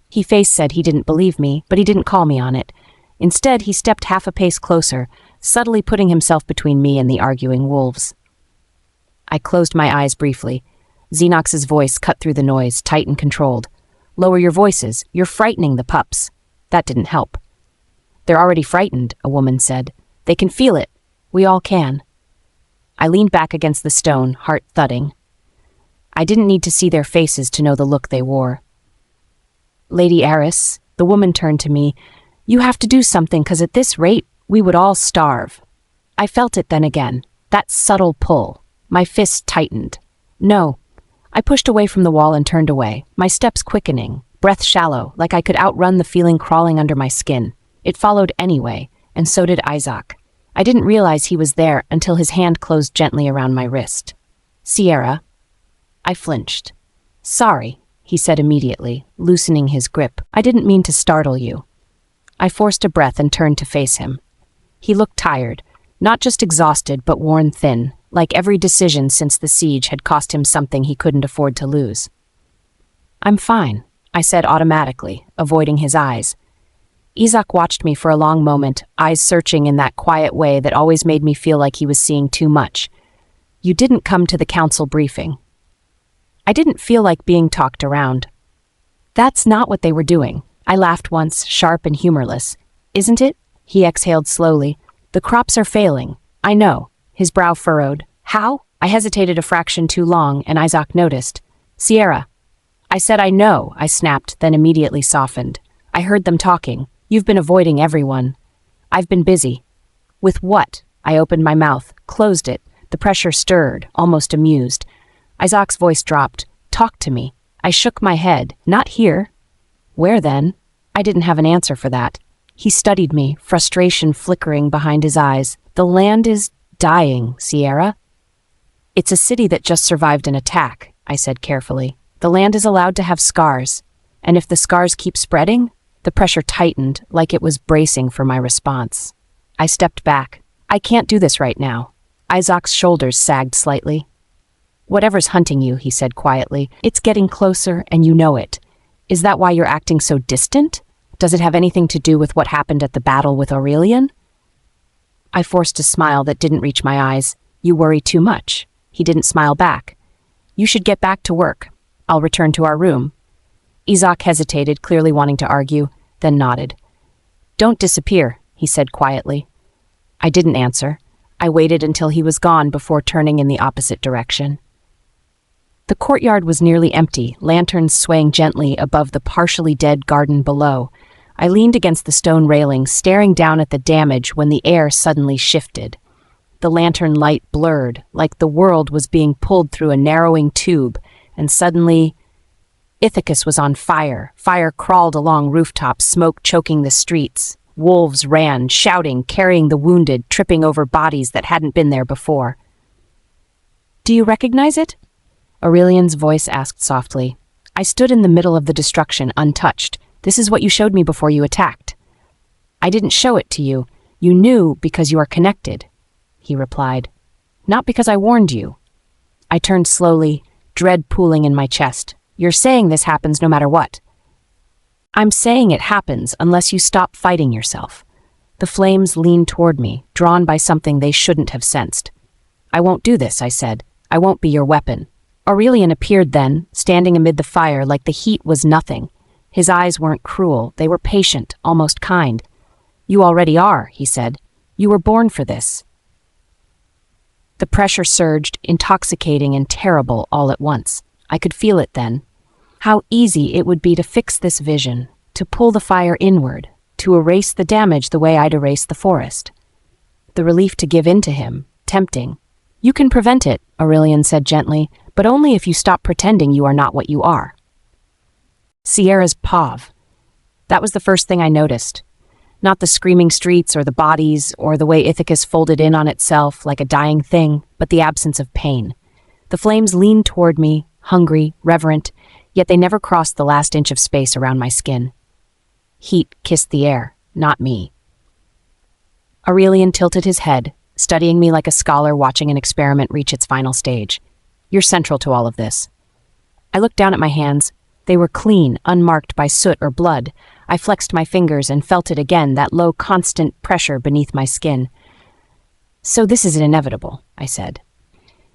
He face said he didn't believe me, but he didn't call me on it. Instead, he stepped half a pace closer, subtly putting himself between me and the arguing wolves. I closed my eyes briefly. Xenox's voice cut through the noise, tight and controlled. Lower your voices. You're frightening the pups. That didn't help. They're already frightened, a woman said. They can feel it. We all can. I leaned back against the stone, heart thudding. I didn't need to see their faces to know the look they wore. Lady Eris, the woman turned to me. You have to do something, 'cause at this rate, we would all starve. I felt it then again, that subtle pull. My fist tightened. No. I pushed away from the wall and turned away, my steps quickening, breath shallow, like I could outrun the feeling crawling under my skin. It followed anyway, and so did Isaak. I didn't realize he was there until his hand closed gently around my wrist. Sierra. I flinched. Sorry, he said immediately, loosening his grip. I didn't mean to startle you. I forced a breath and turned to face him. He looked tired, not just exhausted but worn thin, like every decision since the siege had cost him something he couldn't afford to lose. I'm fine, I said automatically, avoiding his eyes. Isaak watched me for a long moment, eyes searching in that quiet way that always made me feel like he was seeing too much. You didn't come to the council briefing. I didn't feel like being talked around. That's not what they were doing. I laughed once, sharp and humorless. Isn't it? He exhaled slowly. The crops are failing. I know. His brow furrowed. How? I hesitated a fraction too long, and Isaak noticed. Sierra. I said I know, I snapped, then immediately softened. I heard them talking. You've been avoiding everyone. I've been busy. With what? I opened my mouth, closed it. The pressure stirred, almost amused. Isaac's voice dropped. Talk to me. I shook my head. Not here. Where then? I didn't have an answer for that. He studied me, frustration flickering behind his eyes. The land is dying, Sierra. It's a city that just survived an attack, I said carefully. The land is allowed to have scars. And if the scars keep spreading? The pressure tightened, like it was bracing for my response. I stepped back. I can't do this right now. Isaac's shoulders sagged slightly. Whatever's hunting you, he said quietly, it's getting closer and you know it. Is that why you're acting so distant? Does it have anything to do with what happened at the battle with Aurelian? I forced a smile that didn't reach my eyes. You worry too much. He didn't smile back. You should get back to work. I'll return to our room. Isaak hesitated, clearly wanting to argue, then nodded. Don't disappear, he said quietly. I didn't answer. I waited until he was gone before turning in the opposite direction. The courtyard was nearly empty, lanterns swaying gently above the partially dead garden below. I leaned against the stone railing, staring down at the damage when the air suddenly shifted. The lantern light blurred, like the world was being pulled through a narrowing tube, and suddenly Ithacus was on fire. Fire crawled along rooftops, smoke choking the streets. Wolves ran, shouting, carrying the wounded, tripping over bodies that hadn't been there before. Do you recognize it? Aurelian's voice asked softly. I stood in the middle of the destruction, untouched. This is what you showed me before you attacked. I didn't show it to you. You knew because you are connected, he replied. Not because I warned you. I turned slowly, dread pooling in my chest. You're saying this happens no matter what. I'm saying it happens unless you stop fighting yourself. The flames leaned toward me, drawn by something they shouldn't have sensed. I won't do this, I said. I won't be your weapon. Aurelian appeared then, standing amid the fire like the heat was nothing. His eyes weren't cruel, they were patient, almost kind. You already are, he said. You were born for this. The pressure surged, intoxicating and terrible all at once. I could feel it then. How easy it would be to fix this vision, to pull the fire inward, to erase the damage the way I'd erase the forest. The relief to give in to him, tempting. You can prevent it, Aurelian said gently, but only if you stop pretending you are not what you are. Sierra's pav. That was the first thing I noticed. Not the screaming streets or the bodies or the way Ithacus folded in on itself like a dying thing, but the absence of pain. The flames leaned toward me, hungry, reverent, yet they never crossed the last inch of space around my skin. Heat kissed the air, not me. Aurelian tilted his head, studying me like a scholar watching an experiment reach its final stage. You're central to all of this. I looked down at my hands. They were clean, unmarked by soot or blood. I flexed my fingers and felt it again, that low, constant pressure beneath my skin. So this is inevitable, I said.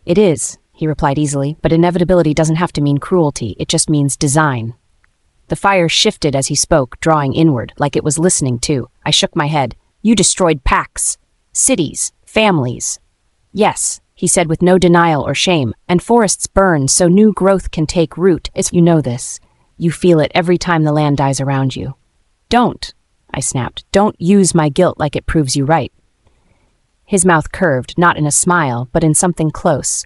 It is, he replied easily, but inevitability doesn't have to mean cruelty, it just means design. The fire shifted as he spoke, drawing inward, like it was listening too. I shook my head. You destroyed packs, cities, families. Yes, he said with no denial or shame, and forests burn so new growth can take root. You know this. You feel it every time the land dies around you. Don't, I snapped. Don't use my guilt like it proves you right. His mouth curved, not in a smile, but in something close.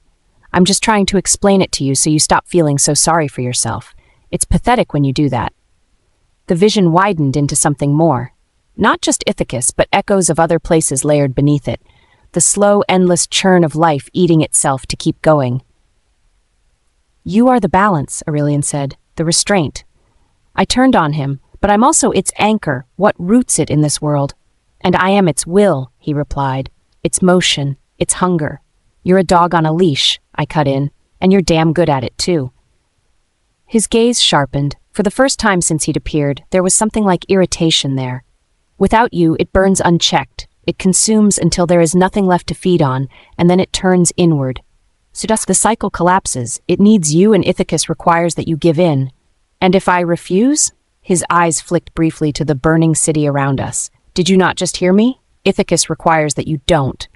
I'm just trying to explain it to you so you stop feeling so sorry for yourself. It's pathetic when you do that. The vision widened into something more. Not just Ithacus, but echoes of other places layered beneath it. The slow, endless churn of life eating itself to keep going. You are the balance, Aurelian said, the restraint. I turned on him, but I'm also its anchor, what roots it in this world. And I am its will, he replied, its motion, its hunger. You're a dog on a leash, I cut in, and you're damn good at it too. His gaze sharpened. For the first time since he'd appeared, there was something like irritation there. Without you, it burns unchecked. It consumes until there is nothing left to feed on, and then it turns inward. So the cycle collapses. It needs you, and Ithacus requires that you give in. And if I refuse? His eyes flicked briefly to the burning city around us. Did you not just hear me? Ithacus requires that you don't.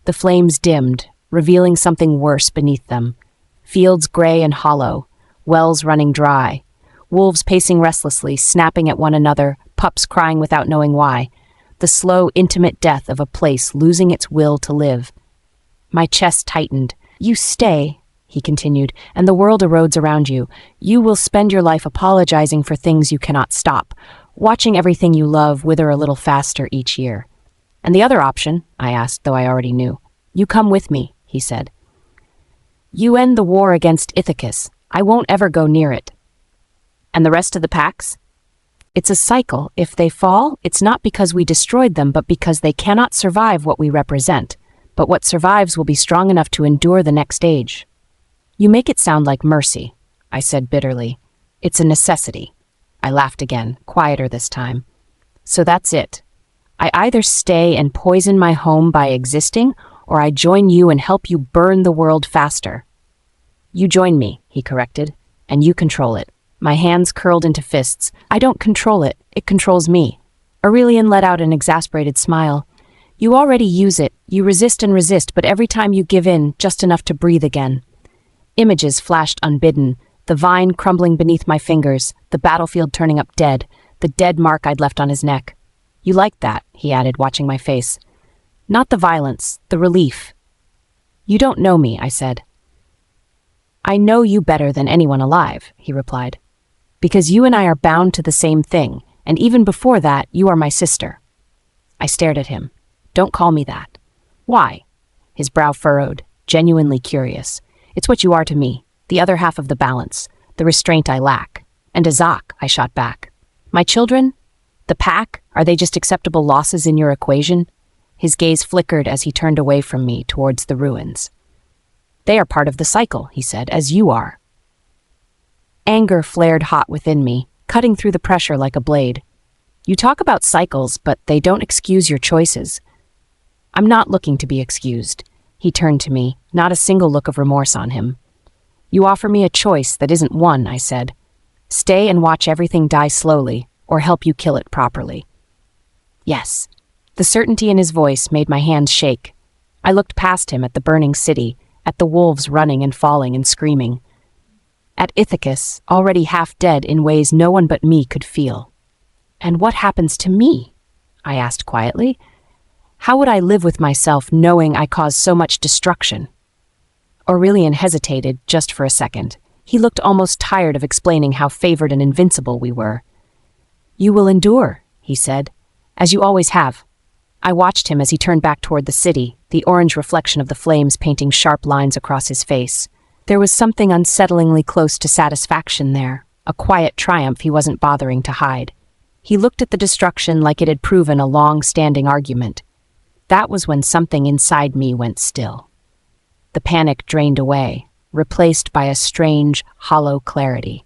The flames dimmed, revealing something worse beneath them. Fields gray and hollow, wells running dry, wolves pacing restlessly, snapping at one another, pups crying without knowing why. the slow, intimate death of a place losing its will to live. My chest tightened. "You stay," he continued, "and the world erodes around you. You will spend your life apologizing for things you cannot stop, watching everything you love wither a little faster each year." "And the other option?" I asked, though I already knew. "You come with me," he said. "You end the war against Ithacus. I won't ever go near it." "And the rest of the packs?" "It's a cycle. If they fall, it's not because we destroyed them, but because they cannot survive what we represent. But what survives will be strong enough to endure the next age." "You make it sound like mercy," I said bitterly. "It's a necessity." I laughed again, quieter this time. "So that's it. I either stay and poison my home by existing, or I join you and help you burn the world faster." "You join me," he corrected, "and you control it." My hands curled into fists. "I don't control it. It controls me." Aurelian let out an exasperated smile. "You already use it. You resist and resist, but every time you give in, just enough to breathe again." Images flashed unbidden, the vine crumbling beneath my fingers, the battlefield turning up dead, the dead mark I'd left on his neck. "You like that," he added, watching my face. "Not the violence, the relief." "You don't know me," I said. "I know you better than anyone alive," he replied. "Because you and I are bound to the same thing, and even before that, you are my sister." I stared at him. "Don't call me that." "Why?" His brow furrowed, genuinely curious. "It's what you are to me, the other half of the balance, the restraint I lack." "And Isaak," I shot back. "My children? The pack? Are they just acceptable losses in your equation?" His gaze flickered as he turned away from me towards the ruins. "They are part of the cycle," he said, "as you are." Anger flared hot within me, cutting through the pressure like a blade. "You talk about cycles, but they don't excuse your choices." "I'm not looking to be excused." He turned to me, not a single look of remorse on him. "You offer me a choice that isn't one," I said. "Stay and watch everything die slowly, or help you kill it properly." "Yes." The certainty in his voice made my hands shake. I looked past him at the burning city, at the wolves running and falling and screaming. At Ithacus, already half dead in ways no one but me could feel. "And what happens to me?" I asked quietly. "How would I live with myself knowing I caused so much destruction?" Aurelian hesitated just for a second. He looked almost tired of explaining how favored and invincible we were. "You will endure," he said, "as you always have." I watched him as he turned back toward the city, the orange reflection of the flames painting sharp lines across his face. There was something unsettlingly close to satisfaction there, a quiet triumph he wasn't bothering to hide. He looked at the destruction like it had proven a long-standing argument. That was when something inside me went still. The panic drained away, replaced by a strange, hollow clarity.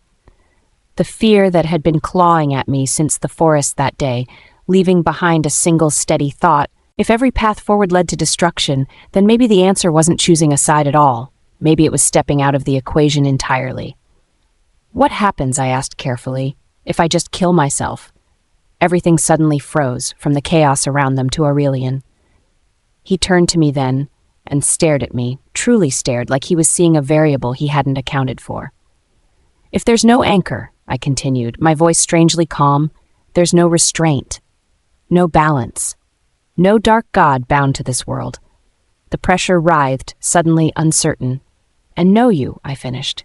The fear that had been clawing at me since the forest that day, leaving behind a single steady thought, if every path forward led to destruction, then maybe the answer wasn't choosing a side at all. Maybe it was stepping out of the equation entirely. "What happens," I asked carefully, "if I just kill myself?" Everything suddenly froze, from the chaos around them to Aurelian. He turned to me then and stared at me, truly stared, like he was seeing a variable he hadn't accounted for. "If there's no anchor," I continued, my voice strangely calm, "there's no restraint, no balance, no dark god bound to this world." The pressure writhed, suddenly uncertain. "And know you," I finished.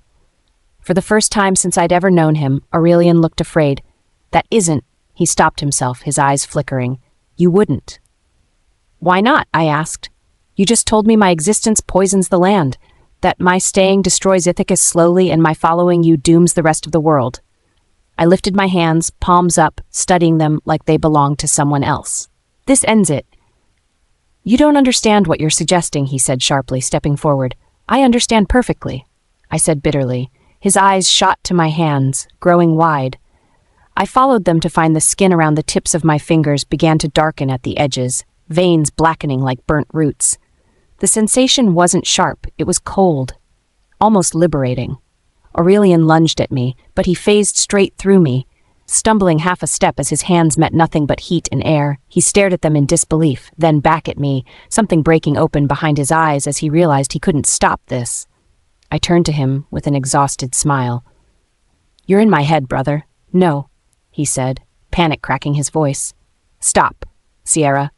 For the first time since I'd ever known him, Aurelian looked afraid. "That isn't—" He stopped himself, his eyes flickering. "You wouldn't." "Why not?" I asked. "You just told me my existence poisons the land, that my staying destroys Ithacus slowly and my following you dooms the rest of the world." I lifted my hands, palms up, studying them like they belonged to someone else. "This ends it." "You don't understand what you're suggesting," he said sharply, stepping forward. "I understand perfectly," I said bitterly. His eyes shot to my hands, growing wide. I followed them to find the skin around the tips of my fingers began to darken at the edges, veins blackening like burnt roots. The sensation wasn't sharp, it was cold, almost liberating. Aurelian lunged at me, but he phased straight through me, stumbling half a step as his hands met nothing but heat and air. He stared at them in disbelief, then back at me, something breaking open behind his eyes as he realized he couldn't stop this. I turned to him with an exhausted smile. "You're in my head, brother." "No," he said, panic cracking his voice. "Stop." Sierra.